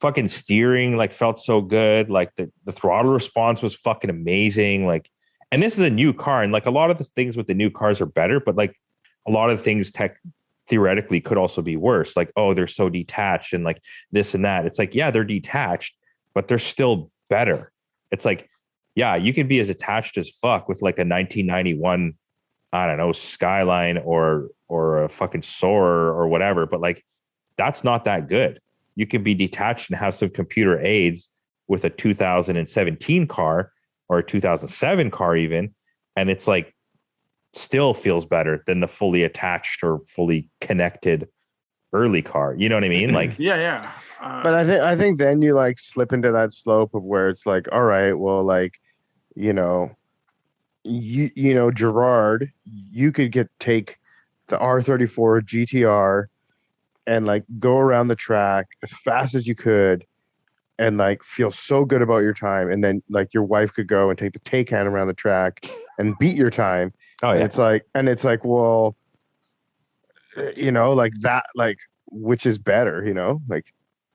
fucking steering, like felt so good. Like the throttle response was fucking amazing. Like, and this is a new car. And like a lot of the things with the new cars are better, but like a lot of things theoretically could also be worse. Like, oh, they're so detached and like this and that. It's like, yeah, they're detached, but they're still better. It's like, yeah, you can be as attached as fuck with like a 1991, I don't know, Skyline or a fucking Soarer or whatever, but like, that's not that good. You can be detached and have some computer aids with a 2017 car or a 2007 car even. And it's like, still feels better than the fully attached or fully connected early car. You know what I mean? Like, but I think then you like slip into that slope of where it's like, all right, well, like, Gerard, you could take the R34 GTR and like go around the track as fast as you could and like feel so good about your time. And then like your wife could go and take the Taycan around the track and beat your time. Oh, yeah. And it's like, well, like that, like, which is better, like,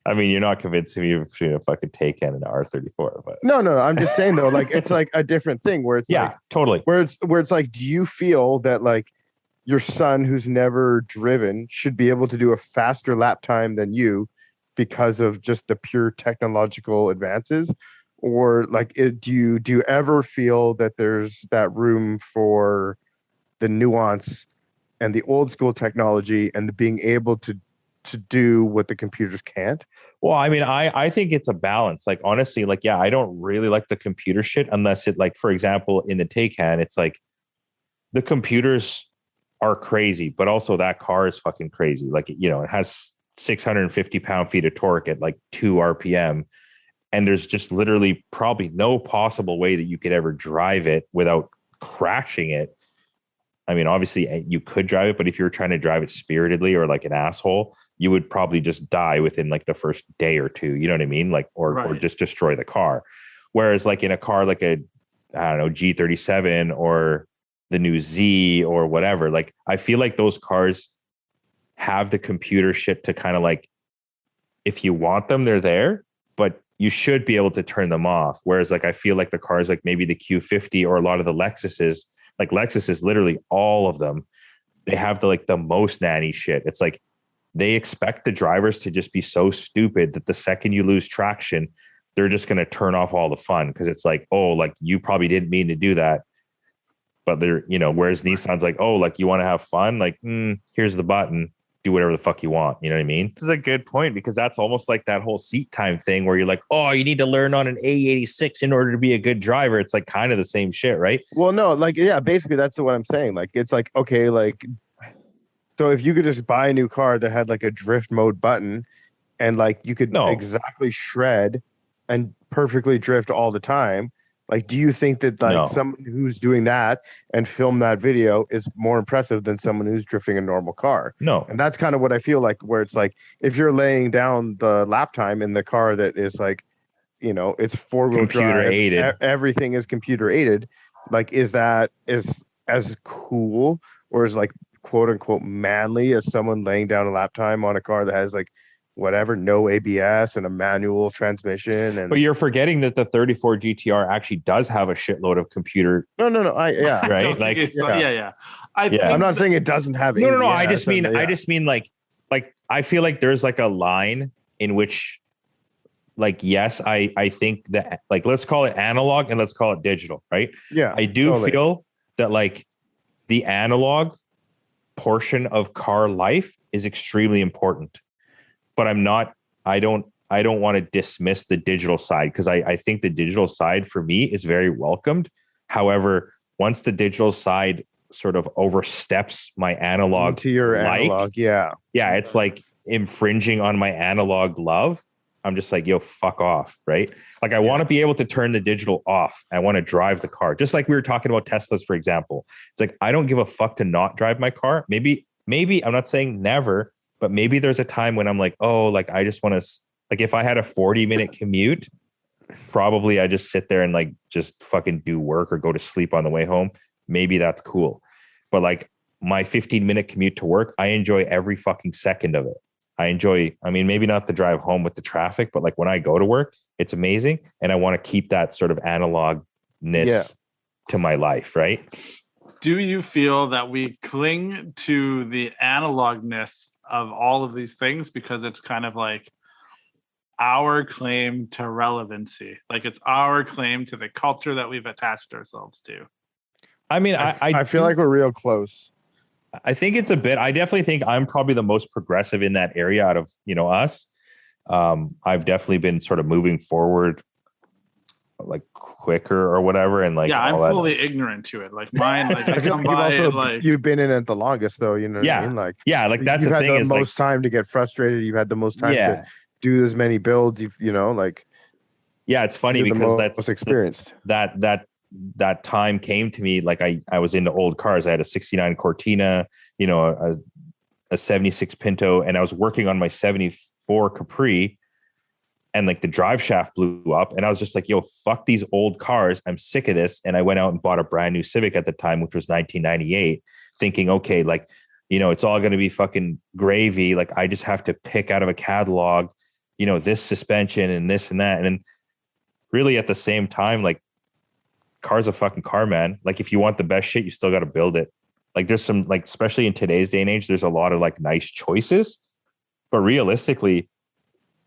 I mean, you're not convincing me between a fucking Taycan and an R34, but no, I'm just saying though, like, it's like a different thing where it's like, totally. Where it's like, do you feel that like your son who's never driven should be able to do a faster lap time than you because of just the pure technological advances? Or like, do you ever feel that there's that room for the nuance and the old school technology and the being able to do what the computers can't? Well, I mean, I think it's a balance. Like, honestly, like, yeah, I don't really like the computer shit unless it, like, for example, in the Taycan, it's like the computers are crazy, but also that car is fucking crazy. Like, it has 650 pound-feet of torque at like 2 RPM. And there's just literally probably no possible way that you could ever drive it without crashing it. I mean, obviously you could drive it, but if you're trying to drive it spiritedly or like an asshole, you would probably just die within like the first day or two. You know what I mean? Like, or just destroy the car. Whereas like in a car like a, I don't know, G37 or the new Z or whatever, like I feel like those cars have the computer shit to kind of like, if you want them, they're there, but you should be able to turn them off. Whereas like I feel like the cars like maybe the Q50 or a lot of the Lexuses, like Lexus is literally all of them, they have the most nanny shit. It's like they expect the drivers to just be so stupid that the second you lose traction, they're just going to turn off all the fun, because it's like, oh, like you probably didn't mean to do that. But they're, whereas Nissan's like, oh, like you want to have fun, like here's the button, do whatever the fuck you want. You know what I mean? This is a good point, because that's almost like that whole seat time thing where you're like, oh, you need to learn on an A86 in order to be a good driver. It's like kind of the same shit, right? Well, no, like, yeah, basically that's what I'm saying. Like, it's like, okay, like, so if you could just buy a new car that had like a drift mode button and like you could exactly shred and perfectly drift all the time, like, do you think that like someone who's doing that and film that video is more impressive than someone who's drifting a normal car? No. And that's kind of what I feel like, where it's like, if you're laying down the lap time in the car that is like, it's four-wheel computer drive, aided, everything is computer aided. Like, is that as cool or is like quote unquote manly as someone laying down a lap time on a car that has like whatever, no ABS and a manual transmission? But you're forgetting that the 34 GTR actually does have a shitload of computer. No. Right? Like, yeah. I'm not saying it doesn't have. No. I just mean like I feel like there's like a line in which, like, yes, I think that, like, let's call it analog and let's call it digital, right? Yeah. I do feel that like the analog portion of car life is extremely important. But I don't want to dismiss the digital side, because I think the digital side for me is very welcomed. However, once the digital side sort of oversteps my analog to your analog, it's like infringing on my analog love. I'm just like, yo, fuck off, right? Like, I want to be able to turn the digital off. I want to drive the car. Just like we were talking about Teslas, for example. It's like, I don't give a fuck to not drive my car. Maybe I'm not saying never, but maybe there's a time when I'm like, oh, like, I just want to, like, if I had a 40-minute commute, probably I just sit there and like just fucking do work or go to sleep on the way home. Maybe that's cool. But like my 15-minute commute to work, I enjoy every fucking second of it. I mean, maybe not the drive home with the traffic, but like when I go to work, it's amazing. And I want to keep that sort of analogness to my life, right? Do you feel that we cling to the analogness of all of these things because it's kind of like our claim to relevancy? Like, it's our claim to the culture that we've attached ourselves to. I mean, I feel like we're real close. I think it's a bit. I definitely think I'm probably the most progressive in that area out of us. I've definitely been sort of moving forward like quicker or whatever, and like I'm fully ignorant to it. Like mine, like I come by also, like you've been in it the longest, though. You know what I mean? Like that's the thing. You've had the most time to get frustrated. You've had the most time to do as many builds. It's funny because that's most experienced. That time came to me like I was into old cars. I had a 69 Cortina, a 76 Pinto, and I was working on my 74 Capri, and like the drive shaft blew up, and I was just like, yo, fuck these old cars. I'm sick of this. And I went out and bought a brand new Civic at the time, which was 1998, thinking, okay, like, it's all going to be fucking gravy. Like, I just have to pick out of a catalog, this suspension and this and that. And then really at the same time, like, car's a fucking car, man. Like, if you want the best shit, you still got to build it. Like, there's some, like, especially in today's day and age, there's a lot of like nice choices, but realistically,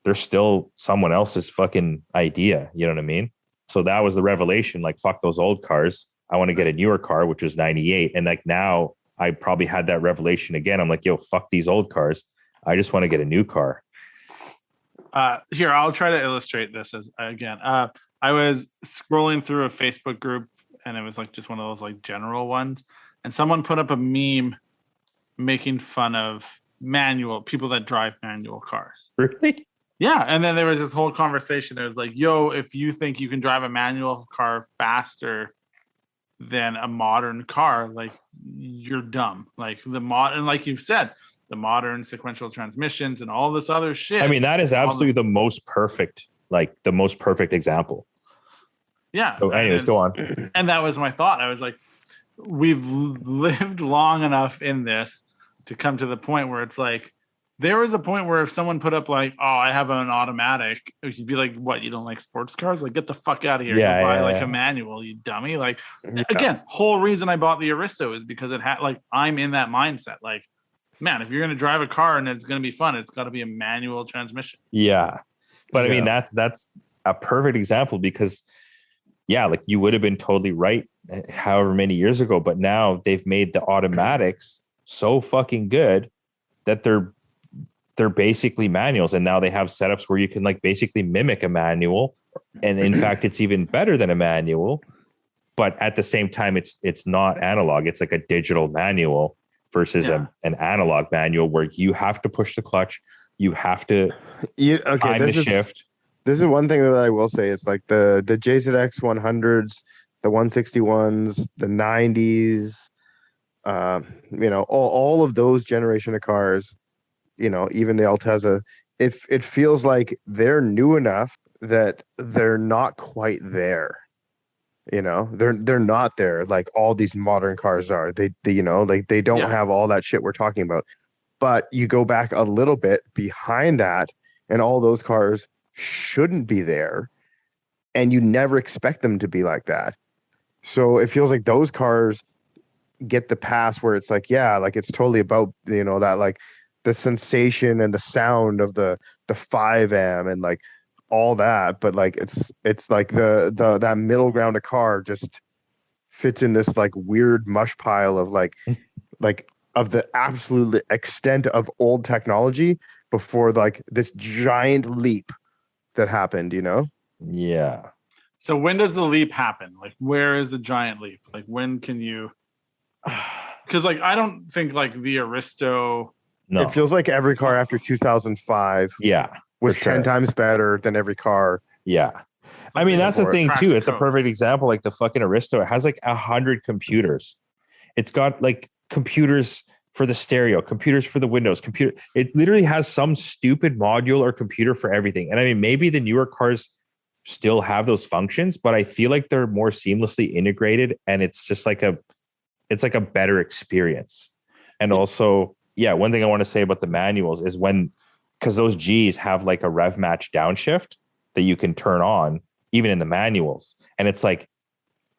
there's still someone else's fucking idea. You know what I mean? So that was the revelation. Like, fuck those old cars. I want to get a newer car, which was 98. And like now I probably had that revelation again. I'm like, yo, fuck these old cars. I just want to get a new car. Here, I'll try to illustrate this again. I was scrolling through a Facebook group, and it was like just one of those like general ones. And someone put up a meme making fun of people that drive manual cars. Really? Yeah. And then there was this whole conversation. It was like, yo, if you think you can drive a manual car faster than a modern car, like, you're dumb. Like and like you said, the modern sequential transmissions and all this other shit. I mean, that is absolutely the most perfect example. Yeah. So anyways, go on. And that was my thought. I was like, we've lived long enough in this to come to the point where it's like, there was a point where if someone put up like, oh, I have an automatic, you'd be like, what, you don't like sports cars? Like, get the fuck out of here. Yeah, Go buy yeah. a manual, you dummy. Like, Yeah. again, whole reason I bought the Aristo is because it had, like, I'm in that mindset. Like, man, if you're going to drive a car and it's going to be fun, it's got to be a manual transmission. Yeah. But I mean, Yeah. that's a perfect example because, yeah, like you would have been totally right however many years ago, but now they've made the automatics so fucking good that they're basically manuals, and now they have setups where you can like basically mimic a manual, and in fact it's even better than a manual, but at the same time it's not analog. It's like a digital manual versus an analog manual where you have to push the clutch, you have to time the shift. This is one thing that I will say. It's like the JZX 100s, the 161s, the 90s, all of those generation of cars, even the Altezza, it feels like they're new enough that they're not quite there. They're not there like all these modern cars are. They don't have all that shit we're talking about. But you go back a little bit behind that, and all those cars shouldn't be there, and you never expect them to be like that. So it feels like those cars get the pass where it's like, yeah, like it's totally about that, like the sensation and the sound of the 5M and like all that, but like it's like the that middle ground of car just fits in this like weird mush pile of like of the absolute extent of old technology before like this giant leap that happened. Yeah. So when does the leap happen? Like, where is the giant leap? Like, when can you? Because like I don't think like the Aristo. No. It feels like every car after 2005 was 10 times better than every car. Yeah. I mean, that's the thing too. It's a code. perfect example. Like the fucking Aristo, it has like 100 computers. It's got like computers for the stereo, computers for the windows, it literally has some stupid module or computer for everything. And I mean, maybe the newer cars still have those functions, but I feel like they're more seamlessly integrated, and it's just like it's like a better experience. And also, yeah, one thing I want to say about the manuals is because those G's have like a rev match downshift that you can turn on even in the manuals. And it's like,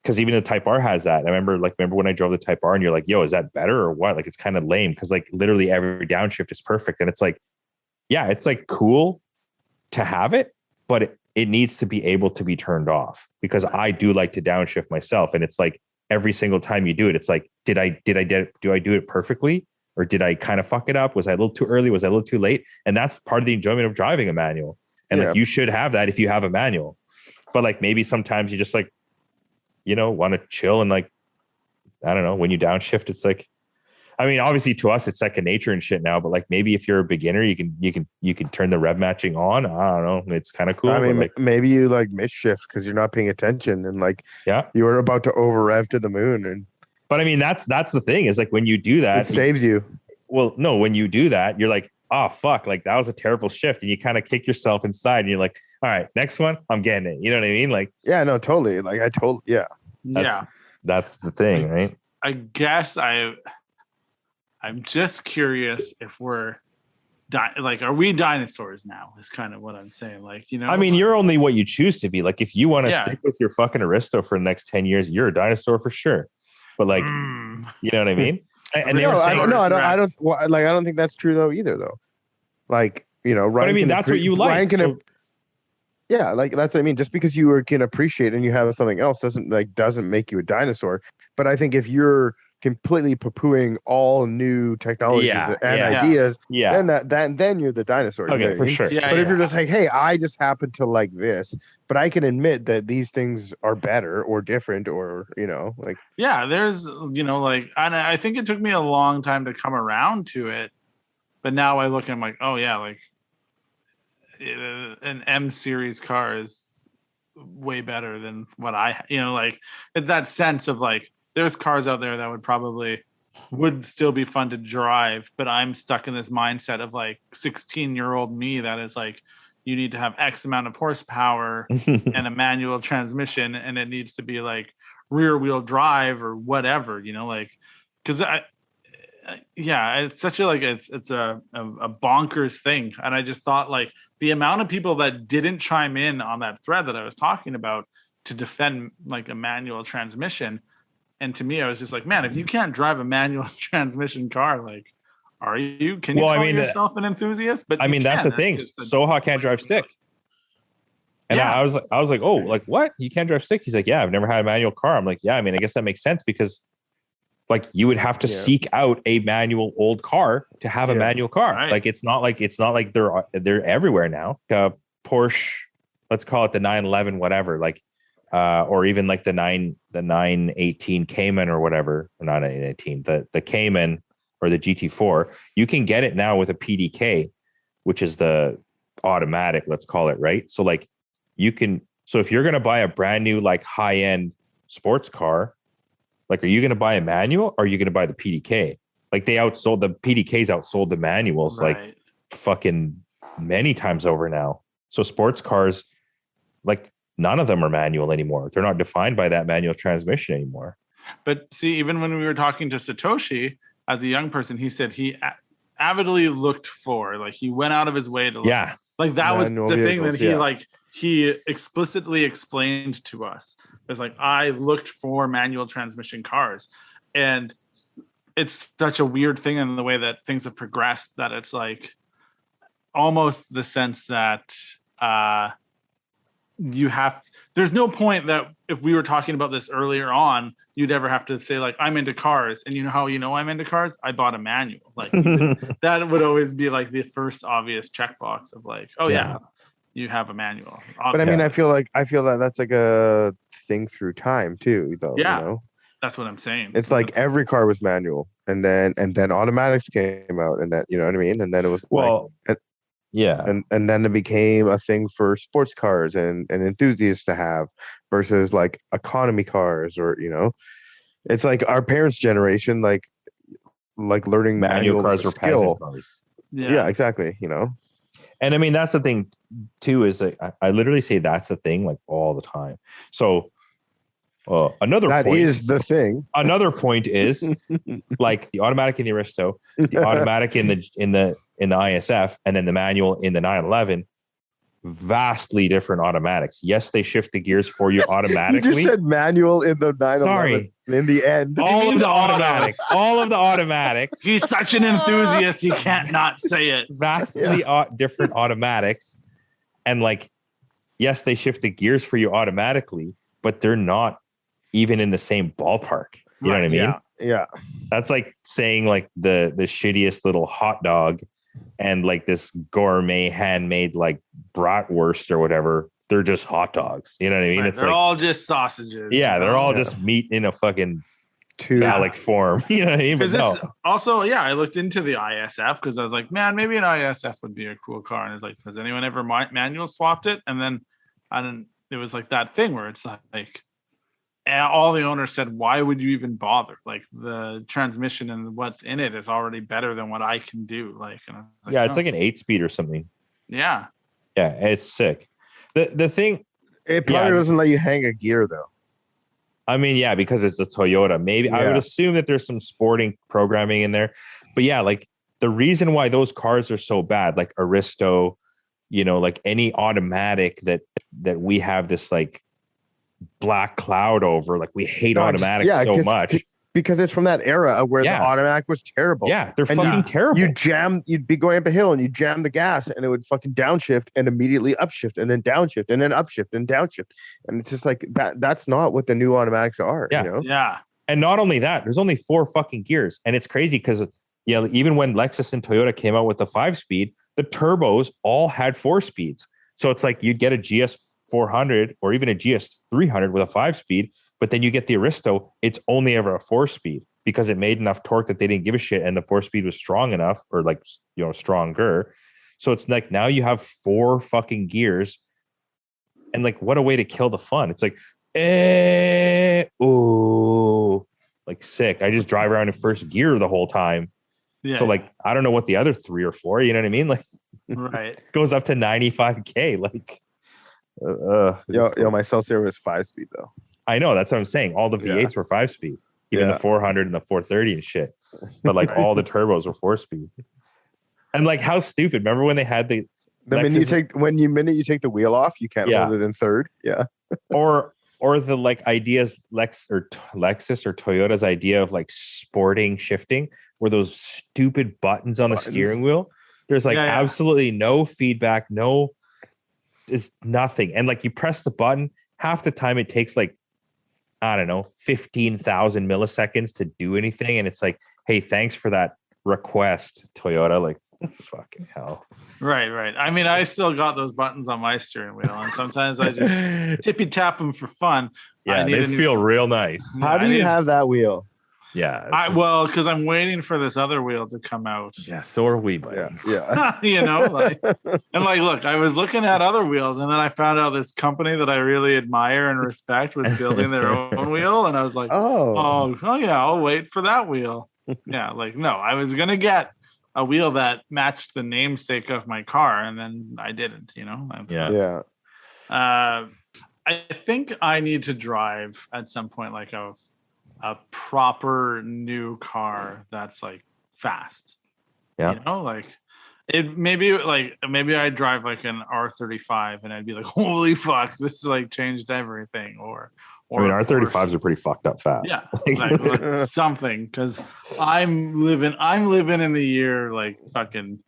because even the Type R has that. I remember when I drove the Type R and you're like, yo, is that better or what? Like, it's kind of lame because like literally every downshift is perfect. And it's like, yeah, it's like cool to have it, but it needs to be able to be turned off, because I do like to downshift myself. And it's like every single time you do it, it's like, do I do it perfectly? Or did I kind of fuck it up? Was I a little too early? Was I a little too late? And that's part of the enjoyment of driving a manual. And like, you should have that if you have a manual. But like, maybe sometimes you just like, want to chill and like, I don't know, when you downshift, it's like, I mean, obviously to us, it's second nature and shit now, but like maybe if you're a beginner, you can turn the rev matching on. I don't know. It's kind of cool. I mean, like, maybe you like misshift because you're not paying attention and like, you were about to over rev to the moon. But I mean, that's the thing is like when you do that, it saves you. Well, no, when you do that, you're like, oh, fuck, like that was a terrible shift. And you kind of kick yourself inside and you're like, all right, next one, I'm getting it. You know what I mean? Like, yeah, no, totally. Like that's the thing, right? I guess I'm just curious if we're are we dinosaurs now? Is kind of what I'm saying. Like, I mean, you're only what you choose to be. Like, if you want to stick with your fucking Aristo for the next 10 years, you're a dinosaur for sure. But like, you know what I mean? And they were saying, I don't think that's true though either though. Like, Ryan, but I mean, that's what you like. Yeah, like that's what I mean. Just because you can appreciate and you have something else doesn't make you a dinosaur. But I think if you're completely poo-pooing all new technologies and ideas, then you're the dinosaur. Okay, for sure. But if you're just like, hey, I just happen to like this, but I can admit that these things are better or different or like there's and I think it took me a long time to come around to it, but now I look and I'm like, oh yeah, like an M series car is way better than what like that sense of like there's cars out there that would still be fun to drive, but I'm stuck in this mindset of like 16-year-old me that is like, you need to have X amount of horsepower and a manual transmission, and it needs to be like rear wheel drive or whatever, like, because yeah, it's such a it's a bonkers thing. And I just thought like the amount of people that didn't chime in on that thread that I was talking about to defend like a manual transmission. And to me, I was just like, man, if you can't drive a manual transmission car, like, can you call yourself an enthusiast? But I mean, that's the thing. Soha can't drive stick. And I was like, oh, like what? You can't drive stick? He's like, yeah, I've never had a manual car. I'm like, yeah, I mean, I guess that makes sense because like you would have to seek out a manual old car to have a manual car. Right. Like it's not like they're everywhere now. Porsche, let's call it the 911, whatever, like or even like the 918 Cayman or whatever, or not 918, the Cayman or the GT4, you can get it now with a PDK, which is the automatic, let's call it, right? So like so if you're going to buy a brand new, like high end sports car, like, are you going to buy a manual or are you going to buy the PDK? Like the PDKs outsold the manuals like fucking many times over now. So sports cars, like none of them are manual anymore. They're not defined by that manual transmission anymore. But see, even when we were talking to Satoshi as a young person, he said he avidly looked for, like he went out of his way to look. Yeah. Like that was the thing that he explicitly explained to us. It's like, I looked for manual transmission cars. And it's such a weird thing in the way that things have progressed that it's like almost the sense that there's no point that if we were talking about this earlier on, you'd ever have to say like, I'm into cars. And you know how I'm into cars? I bought a manual. Like that would always be like the first obvious checkbox of like, oh yeah, you have a manual. Obviously. But I mean, I feel that that's like a thing through time too, though. Yeah, you know? That's what I'm saying. It's like every car was manual, and then automatics came out, and that, you know what I mean? And then it was and then it became a thing for sports cars and enthusiasts to have versus like economy cars, or it's like our parents' generation, like learning manual cars were peasant cars. Yeah, exactly. And I mean, that's the thing too, is like, I literally say that's the thing like all the time. So another point is like the automatic in the Aristo, the automatic in the ISF, and then the manual in the 911, vastly different automatics. Yes, they shift the gears for you automatically. You just said manual in the 911. Sorry. In the end. All of the automatics. He's such an enthusiast, he can't not say it. Vastly different automatics. And like, yes, they shift the gears for you automatically, but they're not even in the same ballpark. You know what I mean? Yeah. That's like saying like the shittiest little hot dog and like this gourmet handmade like bratwurst or whatever. They're just hot dogs. You know what I mean? Right. They're all just sausages. Yeah, they're all just meat in a fucking phallic form. You know what I mean? But also, I looked into the ISF because I was like, man, maybe an ISF would be a cool car. And it's like, has anyone ever manual swapped it? And then it was like that thing where it's like, all the owners said, why would you even bother? Like the transmission and what's in it is already better than what I can do. Like, it's like an 8-speed or something. Yeah. Yeah. It's sick. The thing, it probably doesn't let you hang a gear though. I mean, yeah, because it's a Toyota. Maybe I would assume that there's some sporting programming in there, but yeah, like the reason why those cars are so bad, like Aristo, like any automatic that we have this like black cloud over, like we hate automatics so much because it's from that era where the automatic was terrible. Yeah, they're fucking terrible. You'd be going up a hill and you jam the gas and it would fucking downshift and immediately upshift and then downshift and then upshift and downshift. And it's just like that's not what the new automatics are. Yeah. Yeah. And not only that, there's only 4 fucking gears. And it's crazy because even when Lexus and Toyota came out with the 5-speed, the turbos all had 4 speeds. So it's like you'd get a GS 400 or even a GS 300 with a 5-speed, but then you get the Aristo, it's only ever a 4-speed because it made enough torque that they didn't give a shit, and the 4-speed was strong enough, or like stronger. So it's like now you have 4 fucking gears, and like what a way to kill the fun. It's like like sick. I just drive around in first gear the whole time. Yeah. So like I don't know what the other 3 or 4, you know what I mean? Like right. Goes up to 95k like. My Celsius was 5-speed though. I know, that's what I'm saying. All the V8s were 5-speed, even the 400 and the 430 and shit. but like all the turbos were 4-speed. And like how stupid. Remember when they had the minute you take the wheel off, you can't hold it in third. Yeah. or the like ideas Lexus or Toyota's idea of like sporting shifting, where those stupid buttons on the steering wheel. There's like absolutely no feedback, it's nothing. And like you press the button, half the time it takes like, I don't know, 15,000 milliseconds to do anything. And it's like, hey, thanks for that request, Toyota. Like, fucking hell. Right. I mean, I still got those buttons on my steering wheel, and sometimes I just tippy tap them for fun. Yeah, they feel real nice. How do you have that wheel? Yeah. Because I'm waiting for this other wheel to come out. Yeah, so are we, buddy. Yeah. Look, I was looking at other wheels, and then I found out this company that I really admire and respect was building their own wheel, and I was like, oh yeah, I'll wait for that wheel. Yeah, like no, I was gonna get a wheel that matched the namesake of my car, and then I didn't. I think I need to drive at some point like a proper new car that's like fast. Yeah. Like it maybe I drive like an R35 and I'd be like, holy fuck, this like changed everything. Or I mean, R35s are pretty fucked up fast. Yeah, like something, because I'm living in the year like fucking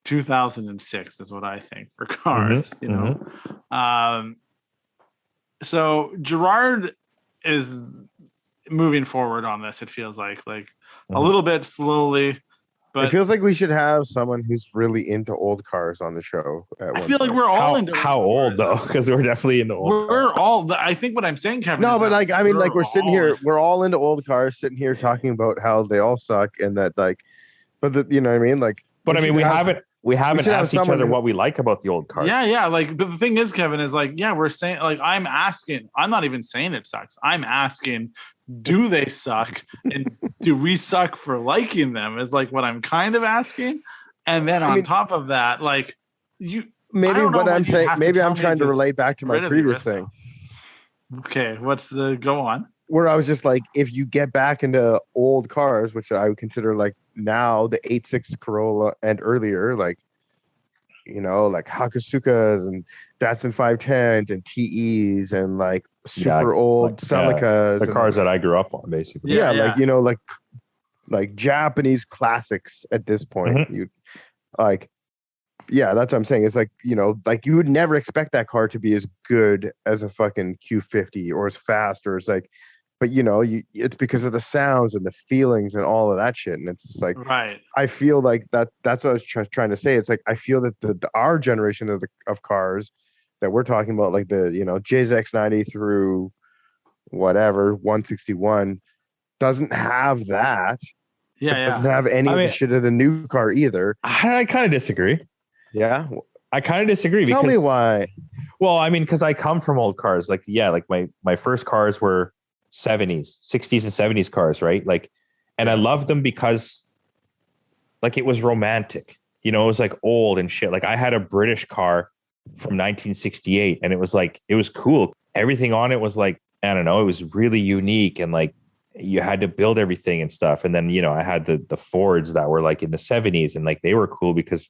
2006 is what I think for cars. So Gerard is moving forward on this. It feels like a little bit slowly, but it feels like we should have someone who's really into old cars on the show. I feel like we're all into how old though, because we're definitely into old. We're all. I think what I'm saying, Kevin. No, but like I mean, like we're sitting here, we're all into old cars, sitting here talking about how they all suck, and that like, you know what I mean, like. But I mean, we haven't asked each other what we like about the old cars. Yeah. Like, but the thing is, Kevin, is like, yeah, we're saying, like, I'm asking, I'm not even saying it sucks. I'm asking, do they suck? And do we suck for liking them? Is like what I'm kind of asking. And then on top of that, like, maybe what I'm saying, maybe I'm trying to relate back to my previous thing. Okay. Go on? Where I was just like, if you get back into old cars, which I would consider like now the 86 Corolla and earlier, like, like Hakusukas and Datsun 510s and TEs and like super old Celicas. The cars that I grew up on, basically. Yeah. Like Japanese classics at this point. Mm-hmm. You like, yeah, that's what I'm saying. It's like, like you would never expect that car to be as good as a fucking Q50 or as fast or as like, but it's because of the sounds and the feelings and all of that shit. And it's just like, right. I feel like that's what I was trying to say. It's like, I feel that our generation of cars that we're talking about, like the, JZX90 through whatever, 161 doesn't have that. Yeah. Doesn't have any of the shit of the new car either. I kind of disagree. Yeah. I kind of disagree. Tell me why. Well, I mean, because I come from old cars. Like, yeah, like my first cars were 60s and 70s cars, right? Like, and I loved them because like it was romantic, it was like old and shit. Like I had a British car from 1968 and it was like, it was cool. Everything on it was like, I don't know, it was really unique and like you had to build everything and stuff. And then, I had the Fords that were like in the 70s and like they were cool because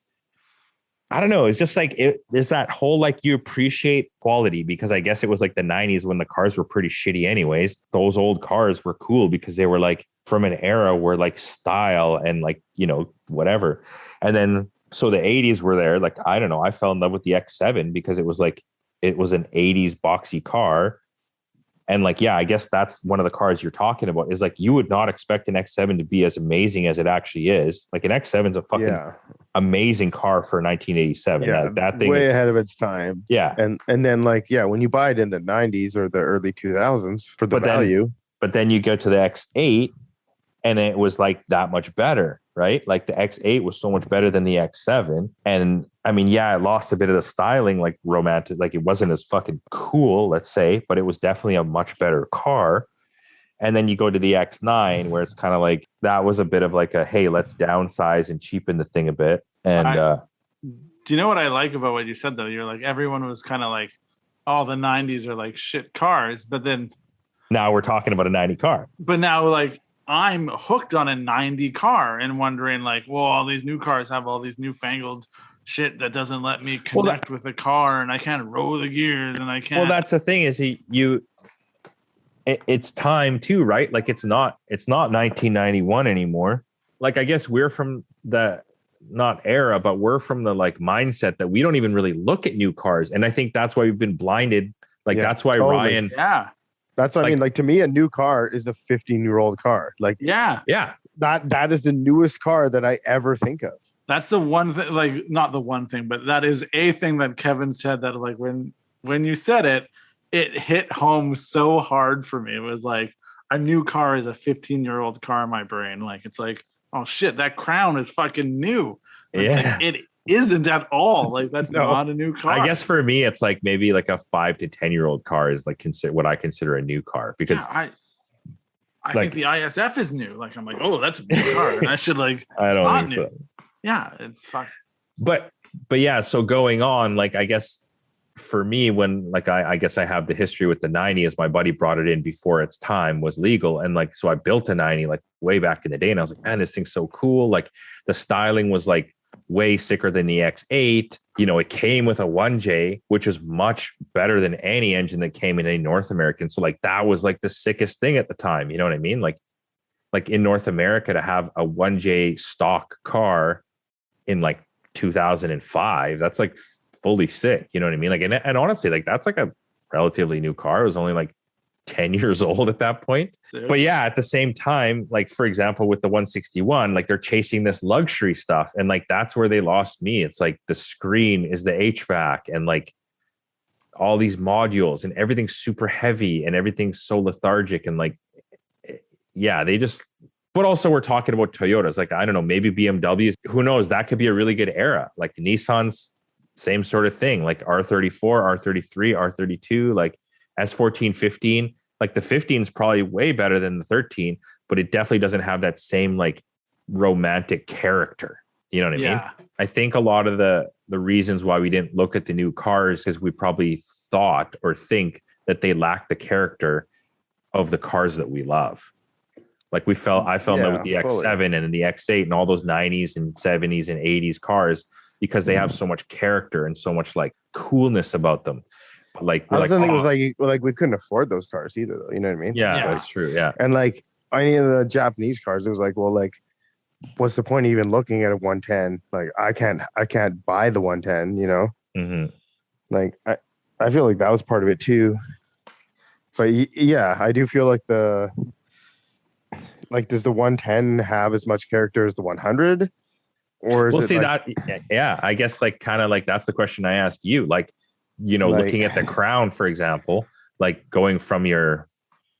I don't know. It's just like there's that whole like you appreciate quality because I guess it was like the 90s when the cars were pretty shitty anyways. Those old cars were cool because they were like from an era where like style and like, whatever. And then so the 80s were there. Like, I don't know. I fell in love with the X7 because it was an 80s boxy car. And like, yeah, I guess that's one of the cars you're talking about is like, you would not expect an X7 to be as amazing as it actually is. Like an X7 is a fucking amazing car for 1987. Yeah, that thing way is ahead of its time. Yeah. And then like, yeah, when you buy it in the 90s or the early 2000s for the value. But then you go to the X8 and it was like that much better, right? Like the X8 was so much better than the X7. And I mean, yeah, it lost a bit of the styling, like romantic, like it wasn't as fucking cool, let's say, but it was definitely a much better car. And then you go to the X9 where it's kind of like, that was a bit of like a, hey, let's downsize and cheapen the thing a bit. And do you know what I like about what you said though? You're like, everyone was kind of like, oh, the 90s are like shit cars, but then now we're talking about a 90 car. But now like, I'm hooked on a 90 car and wondering like, well, all these new cars have all these newfangled shit that doesn't let me connect with the car, and I can't roll the gears, and I can't. Well, that's the thing is it's time too, right? Like it's not 1991 anymore. Like I guess we're from the not era, but we're from the like mindset that we don't even really look at new cars, and I think that's why we've been blinded. Like that's why totally. Ryan. Yeah. That's what I mean. Like to me, a new car is a 15-year-old car. Like yeah. That is the newest car that I ever think of. That's the one thing, like not the one thing, but that is a thing that Kevin said that like when you said it, it hit home so hard for me. It was like a new car is a 15-year-old car in my brain. Like it's like, oh shit, that Crown is fucking new. Like, yeah. It isn't at all. Like that's not a new car. I guess for me, it's like maybe like a 5 to 10-year-old car is like what I consider a new car because I think the ISF is new. Like I'm like, oh, that's a new car. And I should like I don't think new. so. Yeah, it's fine. But yeah, so going on, like I guess for me, when like I guess I have the history with the 90 as my buddy brought it in before its time was legal. And like so I built a 90 like way back in the day. And I was like, man, this thing's so cool. Like the styling was like way sicker than the X8. You know, it came with a 1J, which is much better than any engine that came in a North American. So like that was like the sickest thing at the time. You know what I mean? Like in North America to have a 1J stock car in like 2005, that's like fully sick. You know what I mean? Like, and honestly, like that's like a relatively new car. It was only like 10 years old at that point. But yeah, at the same time, like for example, with the 161, like they're chasing this luxury stuff. And like, that's where they lost me. It's like the screen is the HVAC and like all these modules and everything's super heavy and everything's so lethargic. And like, yeah, but also we're talking about Toyotas. Like, I don't know, maybe BMWs, who knows? That could be a really good era. Like Nissan's same sort of thing, like R34, R33, R32, like S14, 15. Like the 15 is probably way better than the 13, but it definitely doesn't have that same like romantic character. You know what I mean? I think a lot of the reasons why we didn't look at the new cars is we probably thought or think that they lack the character of the cars that we love. Like I fell in love with the X7 and then the X8 and all those 90s and 70s and 80s cars because they have so much character and so much like coolness about them. But like, I think it was like we couldn't afford those cars either, though. You know what I mean? Yeah, that's true. Yeah. And like any of the Japanese cars, it was like, well, like, what's the point of even looking at a 110? Like, I can't buy the 110. You know? Mm-hmm. Like, I feel like that was part of it too. But yeah, I do feel like does the 110 have as much character as the 100? Or is I guess like kind of like that's the question I asked you. Like, you know, like, looking at the Crown, for example, like going from your,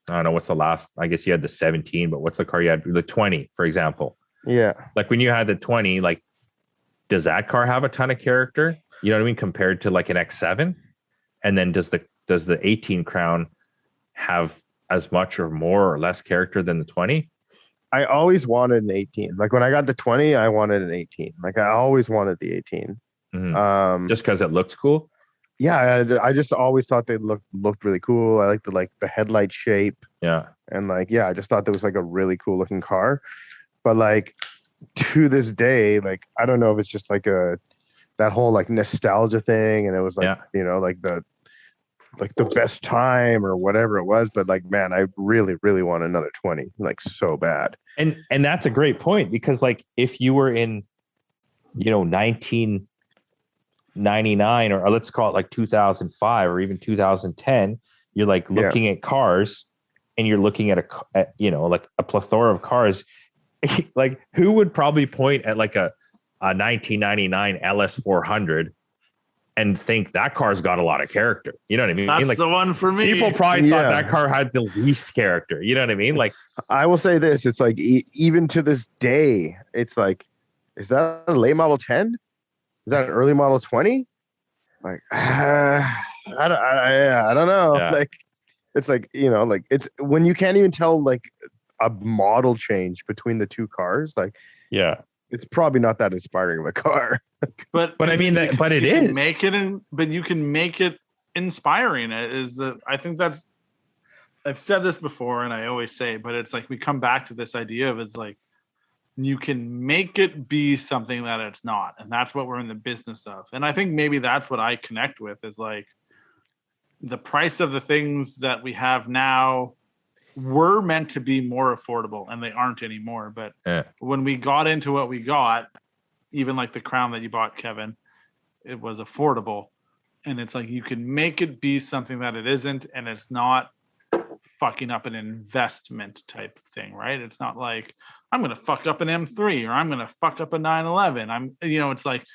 I don't know, what's the last, I guess you had the 17, but what's the car you had? The 20, for example. Yeah. Like when you had the 20, like, does that car have a ton of character? You know what I mean? Compared to like an X7? And then does the 18 Crown have as much or more or less character than the 20? I always wanted an 18. Like when I got the 20, I wanted an 18. Like I always wanted the 18. Mm-hmm. Just because it looked cool? Yeah, I just always thought they looked really cool. I liked the headlight shape. Yeah. And like, yeah, I just thought that was like a really cool looking car. But like to this day, like I don't know if it's just like that whole like nostalgia thing, and it was like, you know, like the best time or whatever it was, but like, man, I really, really want another 20, like so bad. And that's a great point because like if you were in, you know, 1999 or let's call it like 2005 or even 2010, you're like looking at cars and you're looking at you know, like a plethora of cars. Like who would probably point at like a 1999 LS400 and think that car's got a lot of character? You know what I mean? That's like, the one for me. People probably thought that car had the least character. You know what I mean? Like, I will say this: it's like even to this day, it's like, is that a late model 10? Is that an early model 20? Like, I don't know. Yeah. Like, it's like, you know, like it's when you can't even tell like a model change between the two cars. Like, yeah. It's probably not that inspiring of a car. but I mean that, but it is. But you can make it inspiring. I think that's I've said this before and I always say, but it's like we come back to this idea of it's like you can make it be something that it's not. And that's what we're in the business of. And I think maybe that's what I connect with is like the price of the things that we have now were meant to be more affordable and they aren't anymore. But when we got into what we got, even like the crown that you bought, Kevin, it was affordable. And it's like you can make it be something that it isn't, and it's not fucking up an investment type of thing, right? It's not like I'm gonna fuck up an M3 or I'm gonna fuck up a 911. It's like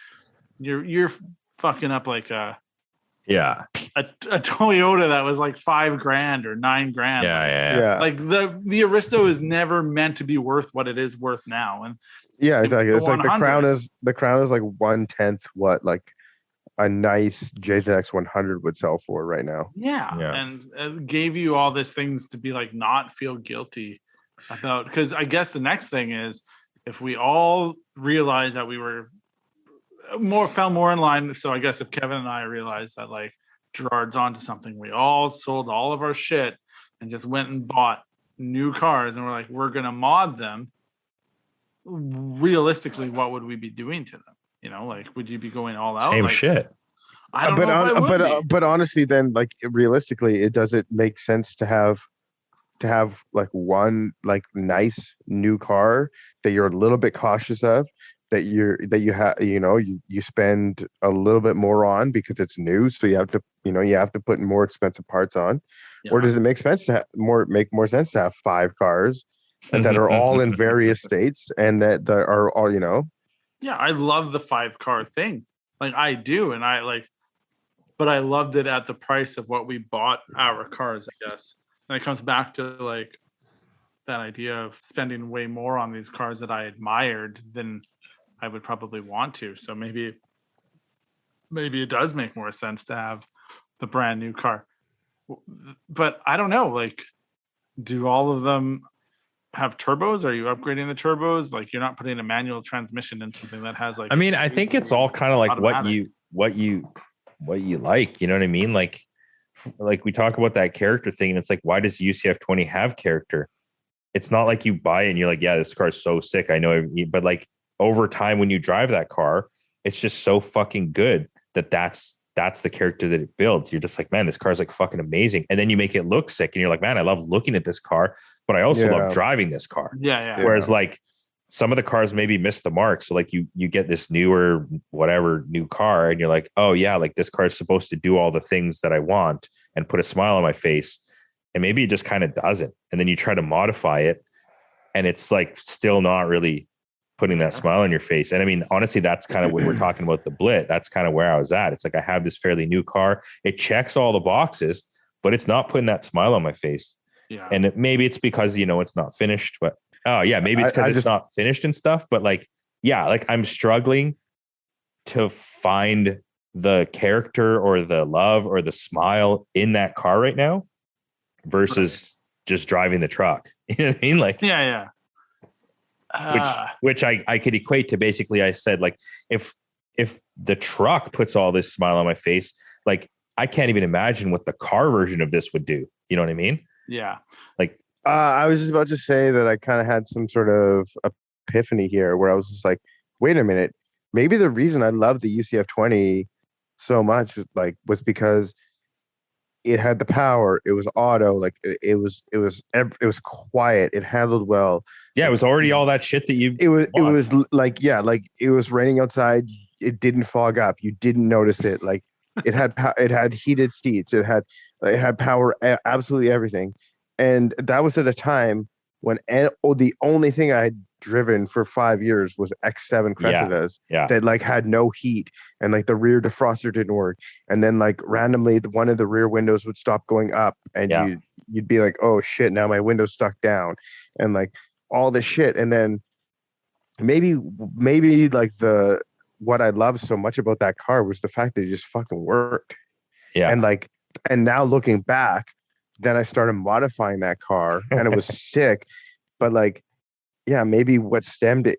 you're fucking up like a Toyota that was like $5,000 or $9,000. Yeah. Like the Aristo is never meant to be worth what it is worth now. And yeah, exactly. It's like the crown is like 1/10 what like a nice JZX 100 would sell for right now. Yeah. And it gave you all these things to be like not feel guilty about, because I guess the next thing is if we all realize that we were fell more in line. So I guess if Kevin and I realized that like Gerard's onto something, we all sold all of our shit and just went and bought new cars and we're like, we're gonna mod them. Realistically, what would we be doing to them? Like, would you be going all out? Same like, shit. I don't know if I would be. But honestly, then like realistically, it doesn't make sense to have like one like nice new car that you're a little bit cautious of, that you spend a little bit more on because it's new, so you have to put more expensive parts on. Or does it make sense to make more sense to have 5 cars that are all in various states and that are all Yeah, I love the 5-car thing. Like I do, and but I loved it at the price of what we bought our cars, I guess. And it comes back to like that idea of spending way more on these cars that I admired than I would probably want to. So maybe it does make more sense to have the brand new car. But I don't know, like, do all of them have turbos? Are you upgrading the turbos? Like, you're not putting a manual transmission in something that has like. I mean, I think it's all kind of like automatic. what you like. You know what I mean? Like we talk about that character thing, and it's like, why does UCF 20 have character? It's not like you buy it and you're like, yeah, this car is so sick. I know, but like over time, when you drive that car, it's just so fucking good that's the character that it builds. You're just like, man, this car's like fucking amazing. And then you make it look sick and you're like, man, I love looking at this car, but I also love driving this car. Yeah. Whereas like some of the cars maybe miss the mark. So like you get this newer, whatever new car and you're like, oh yeah, like this car is supposed to do all the things that I want and put a smile on my face. And maybe it just kind of doesn't. And then you try to modify it and it's like still not really putting that smile on your face. And I mean, honestly, that's kind of when we're talking about the Blit. That's kind of where I was at. It's like, I have this fairly new car. It checks all the boxes, but it's not putting that smile on my face. Yeah. And maybe it's because, it's not finished, but maybe it's because it's not finished and stuff. But like, yeah, like I'm struggling to find the character or the love or the smile in that car right now versus just driving the truck. You know what I mean? Like, yeah. Which I could equate to basically, I said, like, if the truck puts all this smile on my face, like I can't even imagine what the car version of this would do. You know what I mean? Yeah. Like, I was just about to say that I kind of had some sort of epiphany here where I was just like, wait a minute, maybe the reason I love the UCF 20 so much was because it had the power. It was auto. Like it was quiet. It handled well. Yeah, it was already all that shit that you. It was like it was raining outside. It didn't fog up. You didn't notice it. Like it had heated seats. It had power. Absolutely everything. And that was at a time when the only thing I had driven for 5 years was X7 Cressidas that like had no heat and like the rear defroster didn't work. And then like randomly one of the rear windows would stop going up and you'd be like, oh shit, now my window's stuck down and like all this shit. And then maybe like what I loved so much about that car was the fact that it just fucking worked. Yeah. And now looking back, then I started modifying that car and it was sick. But like, yeah, maybe what stemmed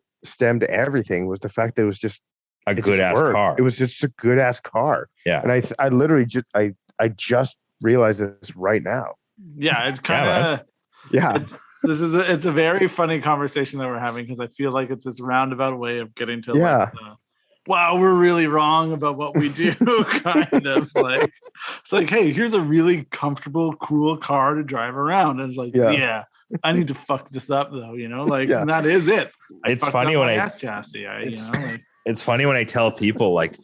everything was the fact that it was just a good ass car. It was just a good ass car. Yeah. And I literally just I just realized this right now. Yeah, it's kind of Yeah. It's a very funny conversation that we're having because I feel like it's this roundabout way of getting to like wow, we're really wrong about what we do. Kind of like it's like, hey, here's a really comfortable, cool car to drive around. And it's like, yeah, I need to fuck this up though, you know, like and that is it. It's funny when ass chassis. It's funny when I tell people like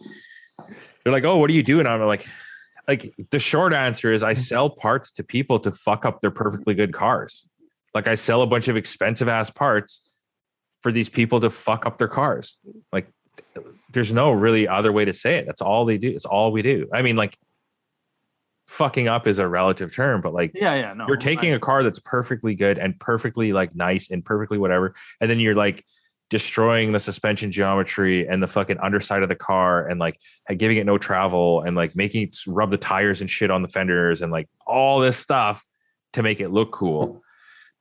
they're like, oh, what do you do? And I'm like the short answer is I sell parts to people to fuck up their perfectly good cars. Like I sell a bunch of expensive ass parts for these people to fuck up their cars. Like there's no really other way to say it. That's all they do. It's all we do. I mean, like fucking up is a relative term, but like, you're taking a car that's perfectly good and perfectly like nice and perfectly whatever. And then you're like destroying the suspension geometry and the fucking underside of the car and like giving it no travel and like making it rub the tires and shit on the fenders and like all this stuff to make it look cool.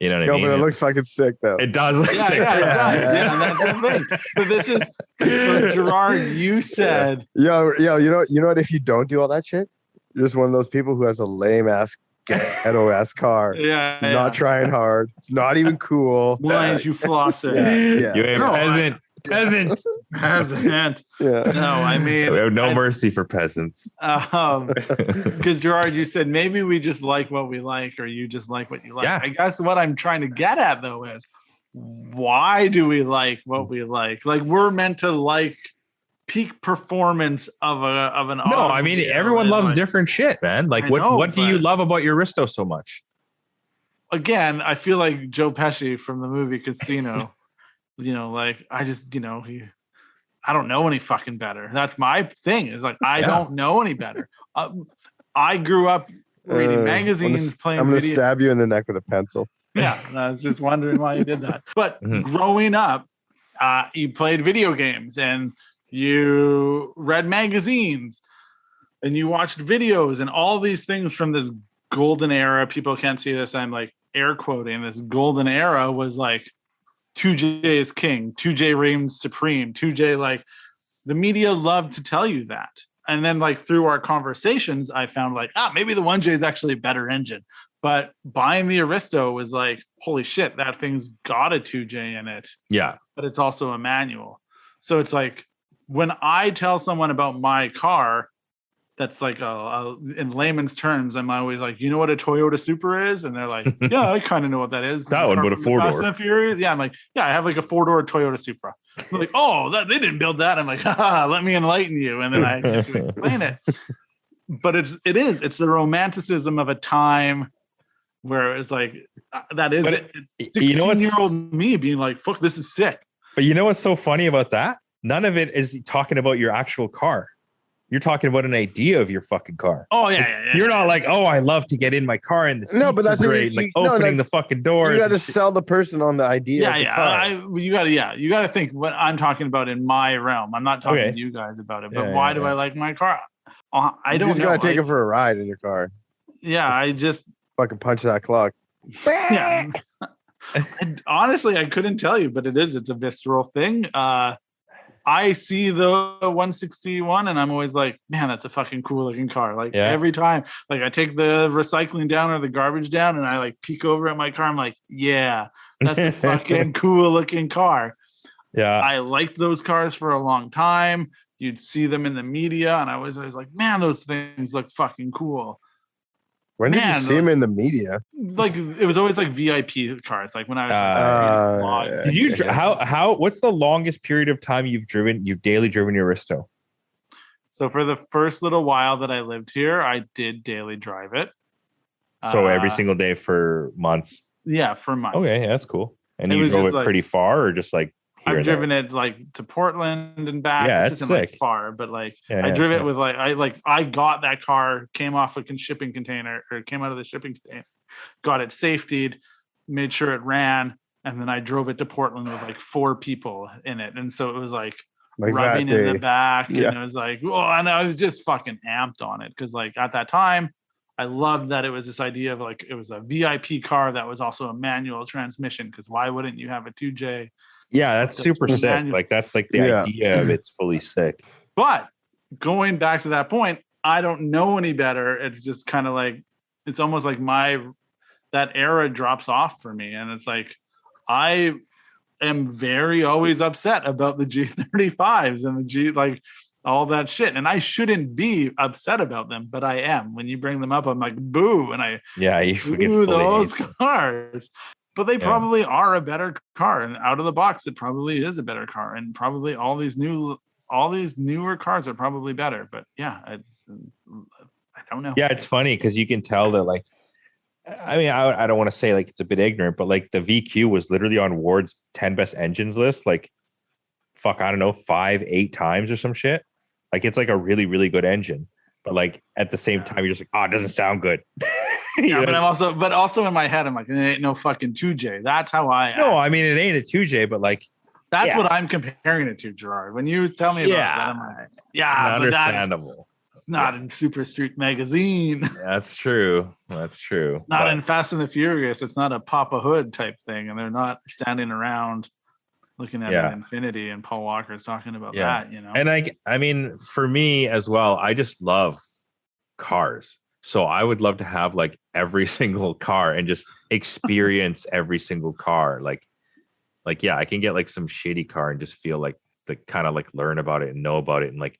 You know what I mean? But it looks fucking sick though. It does look sick. Yeah, it does. Yeah, and that's the thing. But this is so Gerard, you said you know what, if you don't do all that shit, you're just one of those people who has a lame ass ghetto ass car. It's not trying hard. It's not even cool. Why ain't you flossing? You ain't peasant. Yeah. No, I mean, we have no mercy for peasants. Because Gerard, you said maybe we just like what we like, or you just like what you like. Yeah. I guess what I'm trying to get at though is why do we like what we like? Like we're meant to like peak performance of an no, I mean everyone loves different shit, man. Like what do you love about your Risto so much? Again, I feel like Joe Pesci from the movie Casino. You know, like I just, I don't know any fucking better. That's my thing. Is like I don't know any better. I grew up reading magazines, playing. I'm gonna stab you in the neck with a pencil. Yeah, I was just wondering why you did that. But growing up, you played video games and you read magazines and you watched videos and all these things from this golden era. People can't see this. I'm like air quoting. This golden era was like 2J is king, 2J reigns supreme, 2J, like the media loved to tell you that. And then like through our conversations, I found like, maybe the 1J is actually a better engine. But buying the Aristo was like, holy shit, that thing's got a 2J in it. Yeah. But it's also a manual. So it's like when I tell someone about my car, that's like in layman's terms, I'm always like, you know what a Toyota Supra is? And they're like, yeah, I kind of know what that is. That one, but a 4-door. Yeah, I'm like, yeah, I have like a 4-door Toyota Supra. They're like, oh, they didn't build that. I'm like, let me enlighten you. And then I get to explain it. But it's the romanticism of a time where it's like, that is it. 16-year-old me being like, fuck, this is sick. But you know what's so funny about that? None of it is talking about your actual car. You're talking about an idea of your fucking car. Oh yeah. You're not like, oh, I love to get in my car and the seats but that's are great. Like opening the fucking doors. You got to sell the person on the idea. Of the car. You got to think what I'm talking about in my realm. I'm not talking to you guys about it. But why do I like my car? I don't know. You just got to take it for a ride in your car. Yeah, I just fucking punch that clock. Yeah. Honestly, I couldn't tell you, but it's a visceral thing. I see the 161 and I'm always like, man, that's a fucking cool looking car. Like every time, like I take the recycling down or the garbage down and I like peek over at my car. I'm like, yeah, that's a fucking cool looking car. Yeah. I liked those cars for a long time. You'd see them in the media and I was always like, man, those things look fucking cool. When did you see him in the media? Like it was always like VIP cars. Like when I was did you how what's the longest period of time you've daily driven your Aristo? So for the first little while that I lived here, I did daily drive it. So every single day for months. Yeah, for months. Okay, yeah, that's cool. And you drove it pretty far or just like I've driven it like to Portland and back. Yeah, which it's isn't sick. Like far, but like I drove it with I got that car, came off a shipping container or came out of the shipping container, got it safetied, made sure it ran, and then I drove it to Portland with like 4 people in it, and so it was like rubbing in the back, and it was like, oh, and I was just fucking amped on it because like at that time, I loved that it was this idea of like it was a VIP car that was also a manual transmission because why wouldn't you have a 2J? Yeah, that's super sick. Like that's like the idea of it's fully sick. But going back to that point, I don't know any better. It's just kind of like it's almost like my that era drops off for me. And it's like, I am very always upset about the G35s and the like all that shit. And I shouldn't be upset about them, but I am. When you bring them up, I'm like, boo. And you forget those cars. But they probably are a better car. And out of the box, it probably is a better car. And probably all these newer cars are probably better. But yeah, I don't know. Yeah, it's funny because you can tell that, like, I mean, I don't want to say like it's a bit ignorant, but like the VQ was literally on Ward's 10 best engines list, like, fuck, I don't know, 5-8 times or some shit. Like, it's like a really, really good engine. But like at the same time, you're just like, oh, it doesn't sound good. Yeah, but I'm also in my head, I'm like, it ain't no fucking 2J. That's how I No, I mean, it ain't a 2J, but like, that's what I'm comparing it to, Gerard. When you tell me about that, I'm like, yeah, but understandable. It's not in Super Street Magazine. That's true. It's not in Fast and the Furious. It's not a Papa Hood type thing, and they're not standing around looking at an Infinity. And Paul Walker's talking about that, you know. And I mean, for me as well, I just love cars. So I would love to have like every single car and just experience every single car. Like, yeah, I can get like some shitty car and just feel like the kind of like learn about it and know about it and like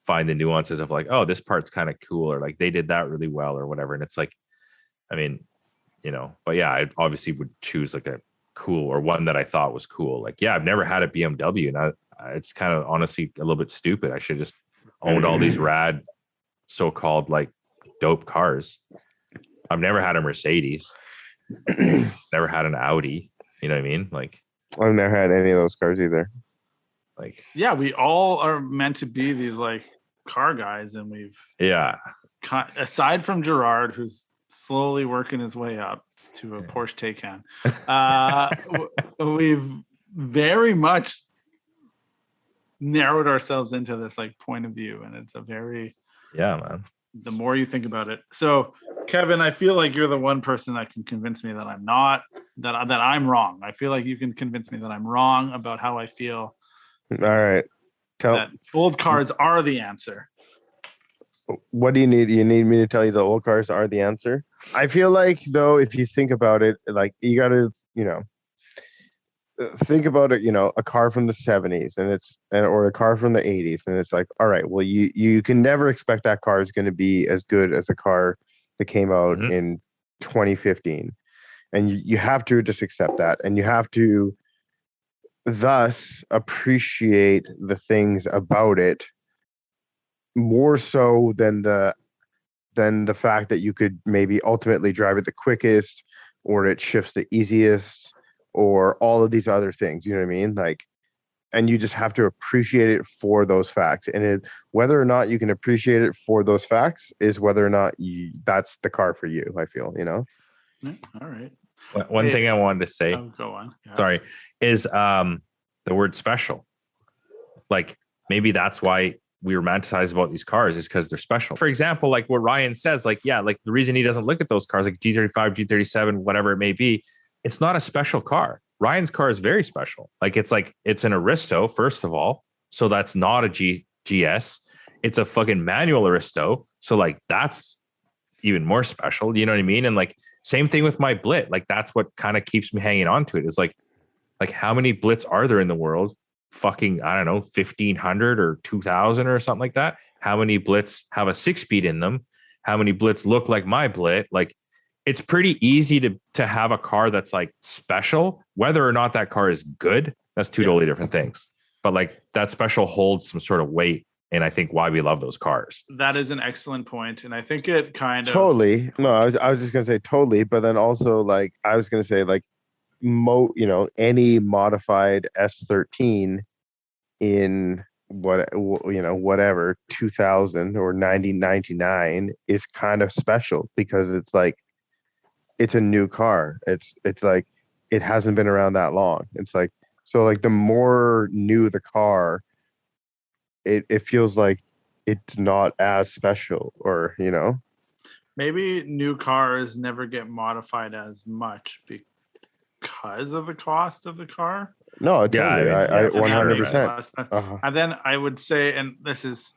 find the nuances of like, oh, this part's kind of cool, or like they did that really well or whatever. And it's like, I mean, you know, but yeah, I obviously would choose like a cool or one that I thought was cool. Like, yeah, I've never had a BMW, and it's kind of honestly a little bit stupid. I should just owned all these rad so-called like dope cars. I've never had a Mercedes, never had an Audi. You know what I mean? Like, I've never had any of those cars either. Like, yeah, we all are meant to be these like car guys, and we've aside from Gerard, who's slowly working his way up to a Porsche Taycan, we've very much narrowed ourselves into this like point of view, and it's a very man. The more you think about it. So, Kevin, I feel like you're the one person that can convince me that I'm not that I'm wrong. I feel like you can convince me that I'm wrong about how I feel. All right. That old cars are the answer. What do you need? You need me to tell you the old cars are the answer? I feel like, though, if you think about it, like you got to, you know, think about it, you know, a car from the 70s or a car from the 80s. And it's like, all right, well, you can never expect that car is going to be as good as a car that came out in 2015. And you have to just accept that. And you have to thus appreciate the things about it more so than the fact that you could maybe ultimately drive it the quickest, or it shifts the easiest, or all of these other things. You know what I mean? Like, and you just have to appreciate it for those facts. And whether or not you can appreciate it for those facts is whether or not that's the car for you, I feel, you know? All right. One thing I wanted to say, go on. Yeah. Sorry, is the word special. Like, maybe that's why we romanticize about these cars, is because they're special. For example, like what Ryan says, like, yeah, like the reason he doesn't look at those cars, like G35, G37, whatever it may be, it's not a special car. Ryan's car is very special. Like, it's an Aristo, first of all. So that's not a GS. It's a fucking manual Aristo. So like, that's even more special. You know what I mean? And like, same thing with my Blit. Like, that's what kind of keeps me hanging on to it, is like how many Blits are there in the world? Fucking, I don't know, 1,500 or 2,000 or something like that. How many Blits have a 6-speed in them? How many Blits look like my Blit? Like, it's pretty easy to have a car that's like special. Whether or not that car is good, that's two totally different things. But like, that special holds some sort of weight, and I think why we love those cars. That is an excellent point, and I think it kind of totally. No, I was just gonna say totally, but then also like I was gonna say like any modified S13 in whatever 2000 or 1999 is kind of special, because it's like it's a new car. It's like it hasn't been around that long. It's like, so like the more new the car, it feels like it's not as special, or maybe new cars never get modified as much because of the cost of the car. No, totally. I 100%. And then I would say, and this is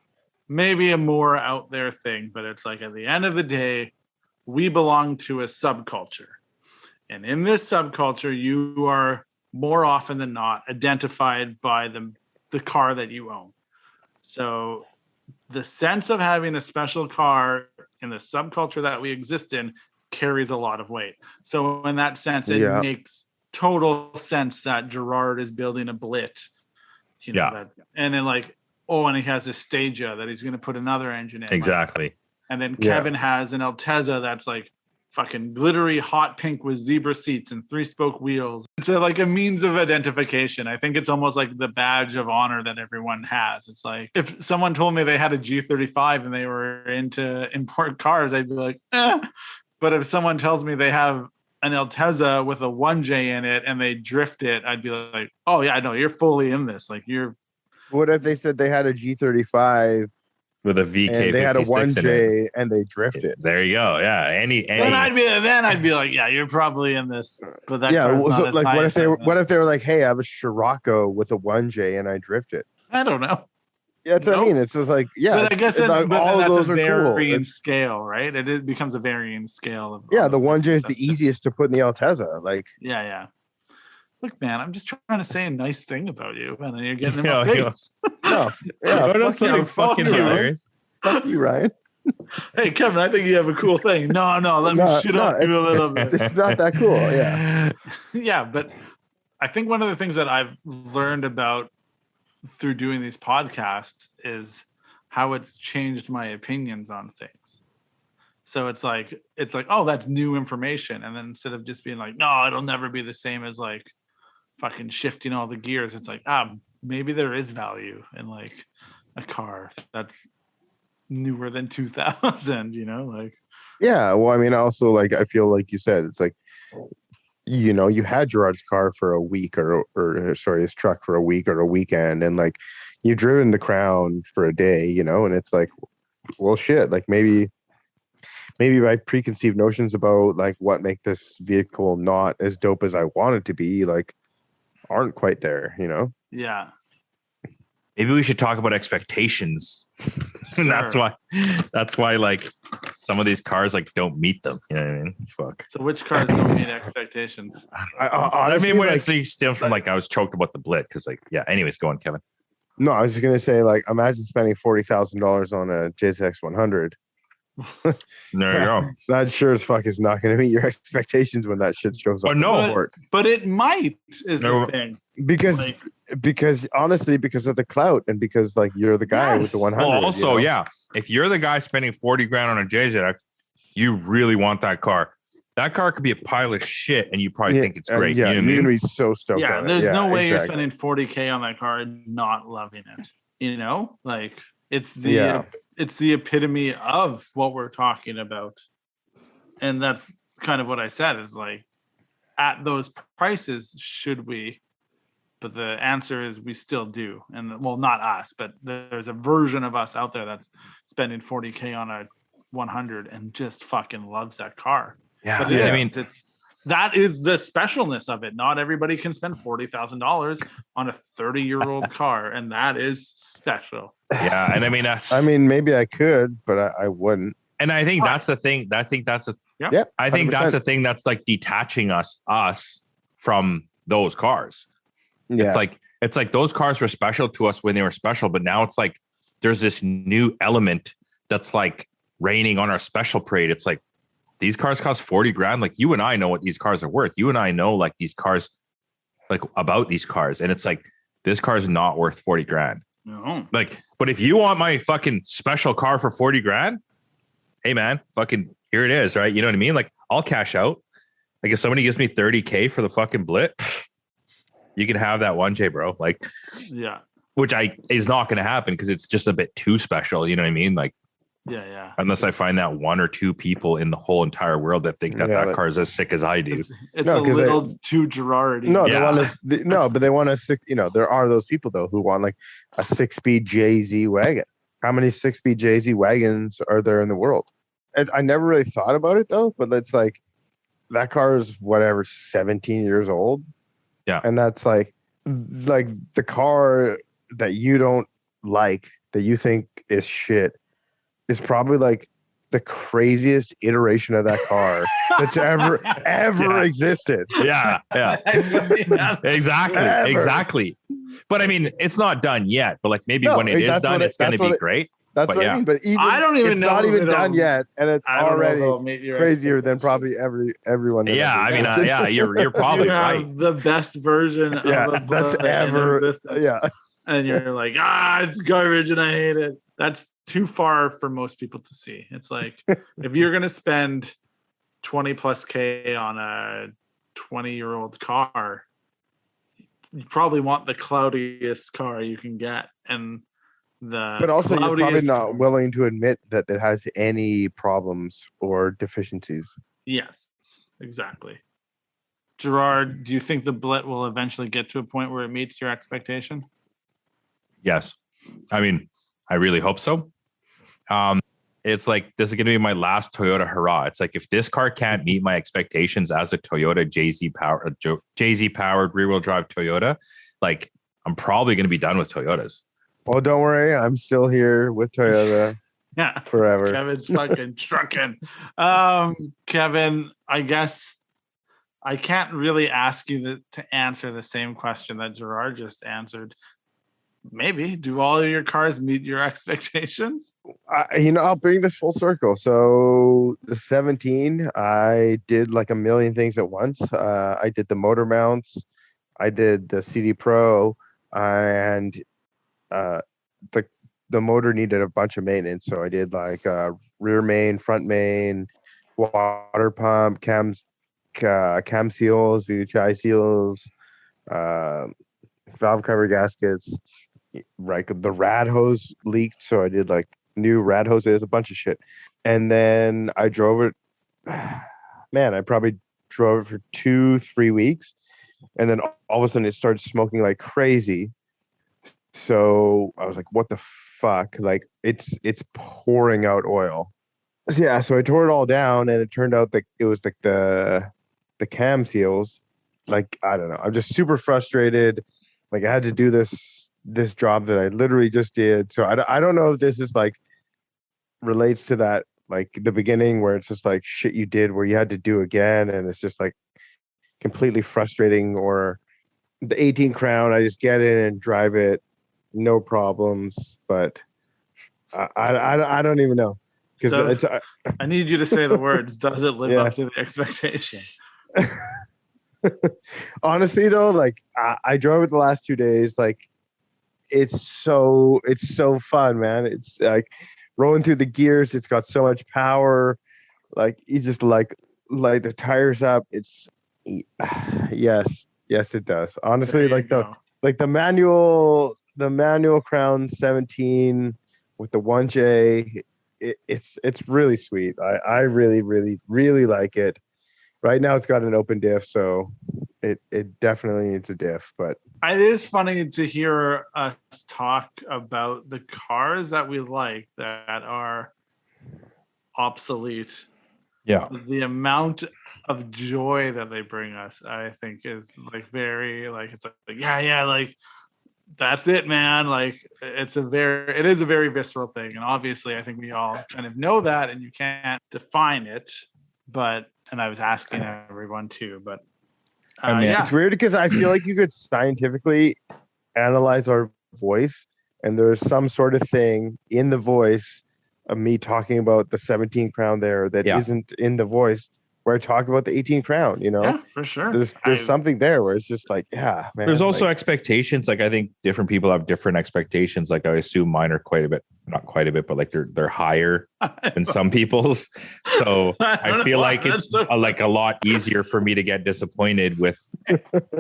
maybe a more out there thing, but it's like, at the end of the day, we belong to a subculture. And in this subculture, you are more often than not identified by the car that you own. So the sense of having a special car in the subculture that we exist in carries a lot of weight. So in that sense, it makes total sense that Gerard is building a Blit, and then like, and he has a Stagia that he's going to put another engine in. Exactly. Like, and then Kevin has an Altezza that's like fucking glittery hot pink with zebra seats and 3-spoke wheels. It's like a means of identification. I think it's almost like the badge of honor that everyone has. It's like if someone told me they had a G35 and they were into import cars, I'd be like, eh. But if someone tells me they have an Altezza with a 1J in it and they drift it, I'd be like, oh yeah, no, you're fully in this. Like you're. What if they said they had a G35 with a VK, and they had a 1J and they drifted? There you go. Yeah. Then I'd be like, yeah, you're probably in this. But that so like, what if they were like, hey, I have a Scirocco with a 1J and I drifted? I don't know. Yeah, that's what I mean. It's just like, but I guess like, all of those a are varying cool. scale, right? It becomes a varying scale of. Yeah, the 1J is the easiest to put in the Altezza. Like, yeah. Look, man, I'm just trying to say a nice thing about you, and then you're getting in my face. Fuck you, Ryan. Hey, Kevin, I think you have a cool thing. No, let me shit up you a little bit. It's not that cool. Yeah. Yeah, but I think one of the things that I've learned about through doing these podcasts is how it's changed my opinions on things. So it's like, oh, that's new information. And then instead of just being like, no, it'll never be the same as like fucking shifting all the gears, it's like, maybe there is value in like a car that's newer than 2000, like. Yeah. Well, I mean, also, like, I feel like you said, it's like, you had Gerard's car for a week or his truck for a week or a weekend, and like you've driven the Crown for a day, and it's like, well, shit, like maybe my preconceived notions about like what make this vehicle not as dope as I want it to be, like, aren't quite there, Yeah. Maybe we should talk about expectations. Sure. that's why like some of these cars like don't meet them. You know what I mean? Fuck. So which cars don't meet expectations? I mean, when it's stems from like I was choked about the Blit because like anyways, go on, Kevin. No, I was just gonna say, like, imagine spending $40,000 on a JZX 100. There you go. That sure as fuck is not going to meet your expectations when that shit shows up. But it might is the thing. Because honestly, because of the clout and because like you're the guy with the 100. Well, also, if you're the guy spending 40 grand on a JZX, you really want that car. That car could be a pile of shit, and you probably think it's great. You're gonna be so stoked. Yeah, there's no way you're spending 40K on that car and not loving it. Like it's the epitome of what we're talking about, and that's kind of what I said. Is like, at those prices, should we? But the answer is we still do, and well, not us, but there's a version of us out there that's spending 40K on a 100 and just fucking loves that car. Yeah, but I mean, that is the specialness of it. Not everybody can spend $40,000 on a 30-year-old car, and that is special. Yeah, and I mean maybe I could, but I wouldn't. And I think that's the thing. I think that's the thing that's like detaching us from those cars. Yeah. It's like those cars were special to us when they were special, but now it's like there's this new element that's like raining on our special parade. It's like these cars cost 40 grand. Like you and I know what these cars are worth. You and I know like these cars, like about these cars. And it's like, this car is not worth 40 grand. No. Like, but if you want my fucking special car for 40 grand, hey man, fucking here it is. Right. You know what I mean? Like I'll cash out. Like if somebody gives me 30K for the fucking Blit, you can have that 1J, bro. Like, yeah, which is not going to happen because it's just a bit too special. You know what I mean? Like, yeah. Unless I find that one or two people in the whole entire world that think that car is as sick as I do. It's a little too Gerard. No, but they want a there are those people though who want like a 6-speed JZ wagon. How many 6-speed JZ wagons are there in the world? I never really thought about it though, but it's like that car is 17 years old. Yeah. And that's like the car that you don't like, that you think is shit, is probably like the craziest iteration of that car that's ever existed. Yeah. Exactly. But I mean, it's not done yet. But like maybe when it is done, it's going to be great. That's what I mean. But even I don't even it's know not even done yet, and it's already crazier than probably everyone. Yeah, I mean, you're probably right. The best version of a that's ever in existence. Yeah, and you're like, it's garbage, and I hate it. That's too far for most people to see. It's like if you're gonna spend 20 plus K on a 20-year-old car, you probably want the cloudiest car you can get, and but also you're probably not willing to admit that it has any problems or deficiencies. Yes, exactly. Gerard, do you think the Blit will eventually get to a point where it meets your expectation? Yes. I mean, I really hope so. It's like, this is going to be my last Toyota hurrah. It's like, if this car can't meet my expectations as a Toyota JZ powered rear wheel drive Toyota, like I'm probably going to be done with Toyotas. Well, don't worry. I'm still here with Toyota. Yeah. Forever. Kevin's fucking trucking. Kevin, I guess I can't really ask you to answer the same question that Gerard just answered. Maybe. Do all of your cars meet your expectations? I'll bring this full circle. So the 17, I did like a million things at once. I did the motor mounts. I did the CD Pro, and the motor needed a bunch of maintenance, so I did like rear main, front main, water pump, cam seals, VTI seals, valve cover gaskets. Right, the rad hose leaked, so I did like new rad hoses, a bunch of shit, and then I drove it. Man, I probably drove it for 2-3 weeks, and then all of a sudden it started smoking like crazy. So I was like, what the fuck? Like it's pouring out oil. Yeah, so I tore it all down, and it turned out that it was like the cam seals. Like, I don't know. I'm just super frustrated. Like I had to do this job that I literally just did. So I don't know if this is like relates to that, like the beginning where it's just like shit you did where you had to do again, and it's just like completely frustrating, or the 18 Crown, I just get in and drive it. No problems, but I don't even know. So I need you to say the words. Does it live up to the expectation? Honestly, though, like I drove it the last 2 days. Like it's so fun, man. It's like rolling through the gears. It's got so much power. Like you just like the tires up. It's yes, it does. Honestly, like the manual. The manual Crown 17 with the 1J, it's really sweet. I really, really, really like it. Right now it's got an open diff, so it definitely needs a diff. But it is funny to hear us talk about the cars that we like that are obsolete. Yeah. The amount of joy that they bring us, I think, is like very like it's like like that's it, man. Like it is a very visceral thing, and obviously I think we all kind of know that, and you can't define it, but and I was asking everyone too, but I mean, it's weird because I feel like you could scientifically analyze our voice, and there's some sort of thing in the voice of me talking about the 17 Crown there that isn't in the voice where I talk about the 18 Crown, Yeah, for sure. There's something there where it's just like, man. There's also expectations. Like I think different people have different expectations. Like I assume mine are not quite a bit, but like they're higher than some people's. So I feel like it's like a lot easier for me to get disappointed with.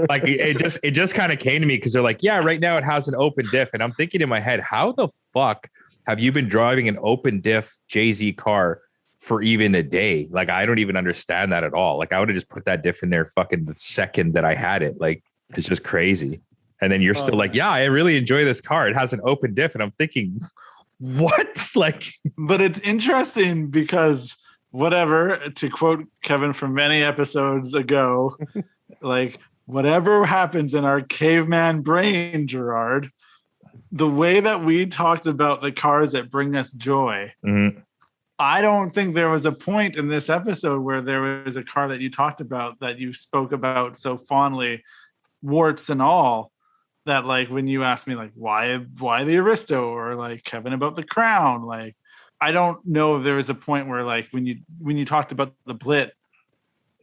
Like it just kind of came to me because they're like, yeah, right now it has an open diff, and I'm thinking in my head, how the fuck have you been driving an open diff JZ car for even a day? Like I don't even understand that at all. Like I would have just put that diff in there fucking the second that I had it. Like it's just crazy. And then you're still like, yeah, I really enjoy this car. It has an open diff. And I'm thinking, what? Like, but it's interesting because whatever, to quote Kevin from many episodes ago, like whatever happens in our caveman brain, Gerard, the way that we talked about the cars that bring us joy, I don't think there was a point in this episode where there was a car that you talked about that you spoke about so fondly, warts and all, that like when you asked me like why the Aristo, or like Kevin about the Crown, like I don't know if there was a point where like when you talked about the Blit,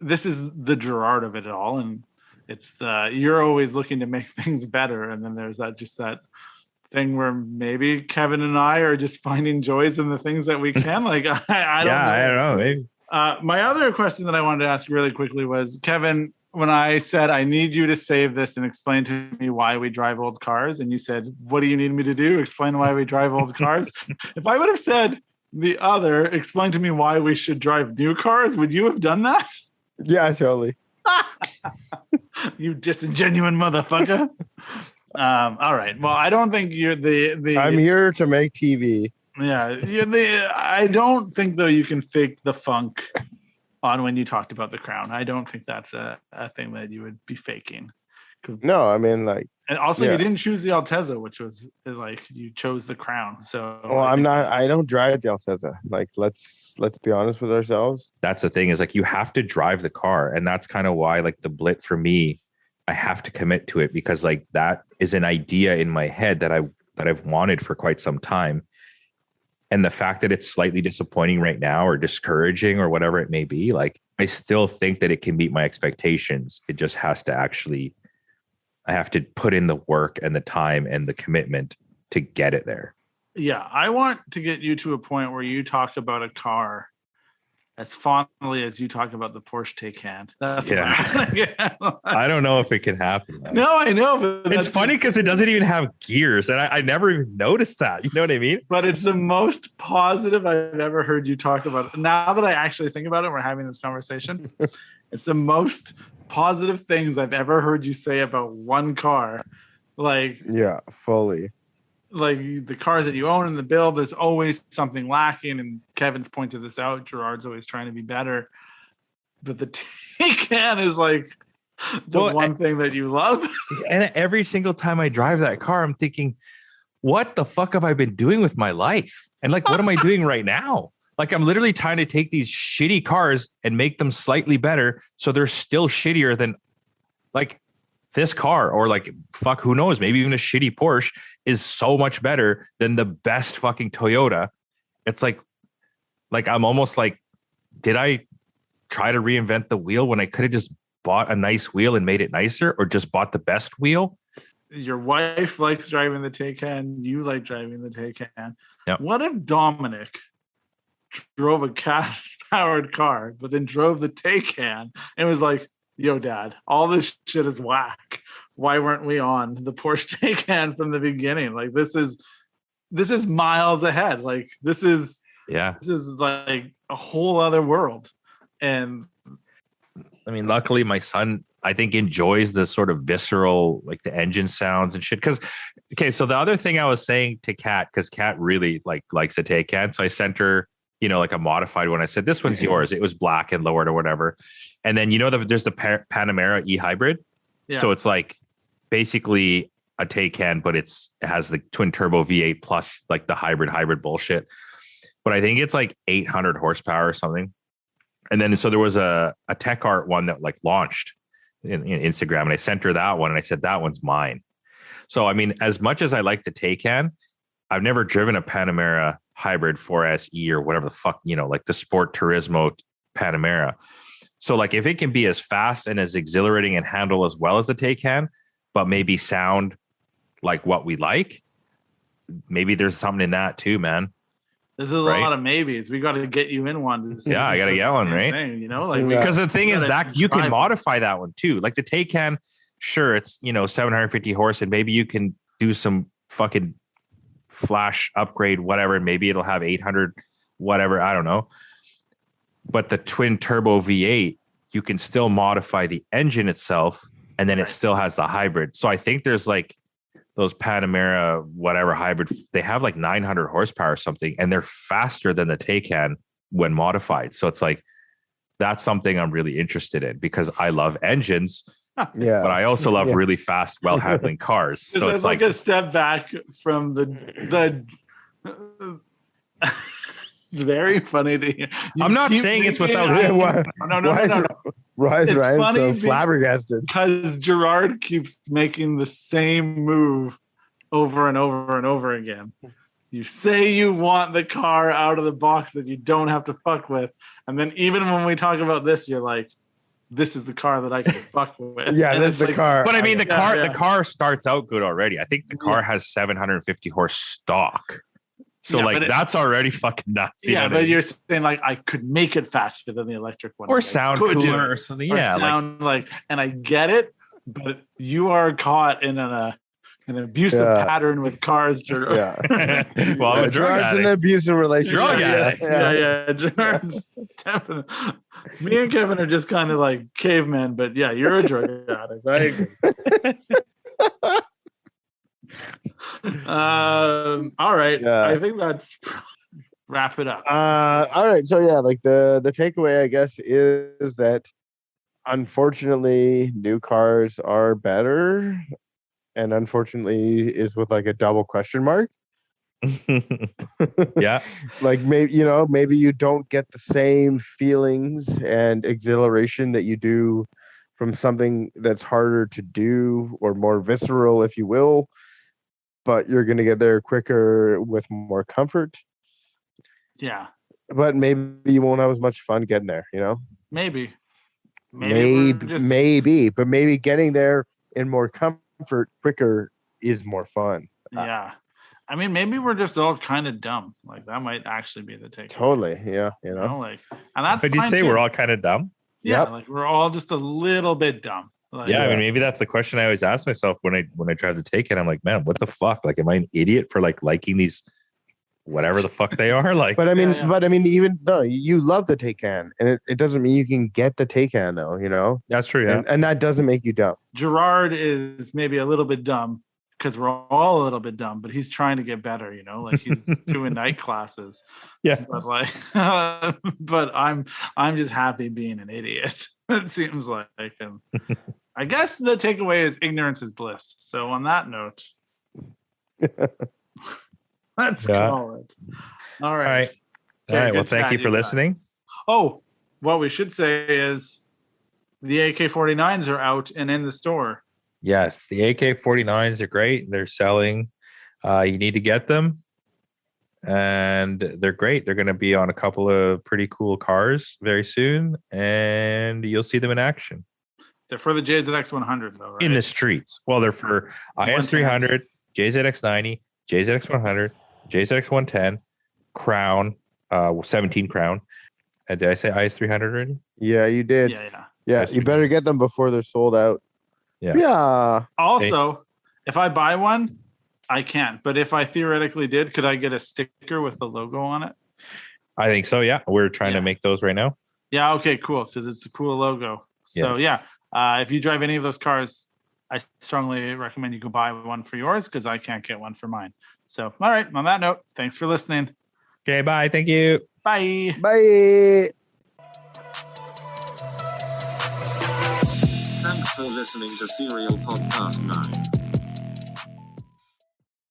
this is the Gerard of it all, and it's you're always looking to make things better, and then there's that thing where maybe Kevin and I are just finding joys in the things that we can. Like I don't know. I don't know. Maybe. My other question that I wanted to ask really quickly was, Kevin, when I said I need you to save this and explain to me why we drive old cars, and you said, "What do you need me to do? Explain why we drive old cars." If I would have said the other, explain to me why we should drive new cars, would you have done that? Yeah, totally. You disingenuous motherfucker. All right. Well, I don't think you're the. I'm here to make TV. Yeah, I don't think though you can fake the funk on when you talked about the Crown. I don't think that's a thing that you would be faking. No, I mean like. And also, you didn't choose the Altezza, which was like you chose the Crown. So. Well, I don't drive the Altezza. Like, let's be honest with ourselves. That's the thing, is like you have to drive the car, and that's kind of why like the Blit for me, I have to commit to it, because like that is an idea in my head that I've wanted for quite some time. And the fact that it's slightly disappointing right now or discouraging or whatever it may be, like I still think that it can meet my expectations. It just has to actually, I have to put in the work and the time and the commitment to get it there. Yeah, I want to get you to a point where you talk about a car as fondly as you talk about the Porsche Taycan. I don't know if it can happen. Man. No, I know. But it's funny because it doesn't even have gears, and I never even noticed that. You know what I mean? But it's the most positive I've ever heard you talk about it. Now that I actually think about it, we're having this conversation. It's the most positive things I've ever heard you say about one car. Like, yeah, fully. Like the cars that you own in the build, there's always something lacking, and Kevin's pointed this out. Gerard's always trying to be better, but the Taycan is like the one thing that you love. And every single time I drive that car, I'm thinking, what the fuck have I been doing with my life? And like, what am I doing right now? Like, I'm literally trying to take these shitty cars and make them slightly better, so they're still shittier than like this car, or like, fuck, who knows? Maybe even a shitty Porsche is so much better than the best fucking Toyota. It's like I'm almost like, did I try to reinvent the wheel when I could have just bought a nice wheel and made it nicer, or just bought the best wheel? Your wife likes driving the Taycan. You like driving the Taycan. Yep. What if Dominic drove a gas-powered car, but then drove the Taycan and was like, "Yo, Dad, all this shit is whack. Why weren't we on the Porsche Taycan from the beginning? Like, this is miles ahead. Like, this is like a whole other world." And I mean, luckily my son, I think, enjoys the sort of visceral, like the engine sounds and shit. Because, okay, so the other thing I was saying to Kat, because Kat really likes a Taycan, so I sent her, like a modified one. I said, "This one's yours." It was black and lowered or whatever. And then there's the Panamera e-hybrid. Yeah. So it's like basically a Taycan, but it has the twin turbo V8 plus like the hybrid bullshit. But I think it's like 800 horsepower or something. And then so there was a Tech Art one that like launched in Instagram, and I sent her that one, and I said, "That one's mine." So I mean, as much as I like the Taycan, I've never driven a Panamera hybrid 4SE or whatever the fuck, like the Sport Turismo Panamera. So like, if it can be as fast and as exhilarating and handle as well as the Taycan, but maybe sound like what we like, maybe there's something in that too, man. There's a lot of maybes. We got to get you in one. Yeah, I got to get one, right? Thing, because the thing is that you can modify that one too. Like the Taycan, sure, it's 750 horse, and maybe you can do some fucking flash upgrade, whatever. Maybe it'll have 800, whatever. I don't know. But the twin turbo V8, you can still modify the engine itself, and then it still has the hybrid. So I think there's like those Panamera, whatever hybrid, they have like 900 horsepower or something, and they're faster than the Taycan when modified. So it's like, that's something I'm really interested in, because I love engines. Yeah, but I also love really fast, well-handling cars. So it's like a step back from the It's very funny to hear. I'm not saying it's without. No. Why is It's Ryan funny so flabbergasted? Because Gerard keeps making the same move over and over and over again. You say you want the car out of the box that you don't have to fuck with, and then even when we talk about this, you're like, "This is the car that I can fuck with." Yeah, and that's the car. But I mean, the Yeah. car starts out good already. I think the car has 750 horse stock. So that's already fucking nuts. Yeah, but you're saying like I could make it faster than the electric one, or sound cooler or something. Yeah, and I get it, but you are caught in an abusive pattern with cars, Gerard. Yeah. Well, I'm a drug Gerard's in an abusive relationship. Drug addict. Yeah. Gerard's definitely. Me and Kevin are just kind of like cavemen, but yeah, you're a drug addict. I agree. All right. Yeah. I think that's wrap it up. All right. So yeah, like the takeaway, I guess, is that unfortunately new cars are better, and unfortunately is with like a double question mark. Yeah. Like maybe you don't get the same feelings and exhilaration that you do from something that's harder to do or more visceral, if you will, but you're going to get there quicker with more comfort. Yeah. But maybe you won't have as much fun getting there, Maybe, but maybe getting there in more comfort quicker is more fun. Yeah. I mean, maybe we're just all kind of dumb. Like that might actually be the take. Totally. Yeah. And that's. Did you say we're all kind of dumb? Yeah. Like we're all just a little bit dumb. Like, I mean, maybe that's the question I always ask myself when I try to take it. I'm like, man, what the fuck? Like, am I an idiot for liking these, whatever the fuck they are? Like, but I mean, even though you love the Taycan, and it doesn't mean you can get the Taycan though, That's true. Yeah. And that doesn't make you dumb. Gerard is maybe a little bit dumb because we're all a little bit dumb, but he's trying to get better, like he's doing night classes. Yeah. But but I'm just happy being an idiot. It seems like, and I guess the takeaway is ignorance is bliss. So on that note, let's call it. All right. All right. Well, thank you for listening. Oh, what we should say is the AK-49s are out and in the store. Yes, the AK-49s are great. They're selling. You need to get them. And they're great. They're going to be on a couple of pretty cool cars very soon. And you'll see them in action. They're for the JZX 100, though, right? In the streets. Well, they're for IS 300, JZX 90, JZX 100, JZX 110, Crown, 17 Crown. Did I say IS 300 already? Yeah, you did. Yeah. You better get them before they're sold out. Yeah. Also, if I buy one, I can't. But if I theoretically did, could I get a sticker with the logo on it? I think so. Yeah. We're trying to make those right now. Yeah. Okay, cool. Because it's a cool logo. So if you drive any of those cars, I strongly recommend you go buy one for yours because I can't get one for mine. So, all right. On that note, thanks for listening. Okay. Bye. Thank you. Bye. Bye. Thanks for listening to Serial Podcast 9.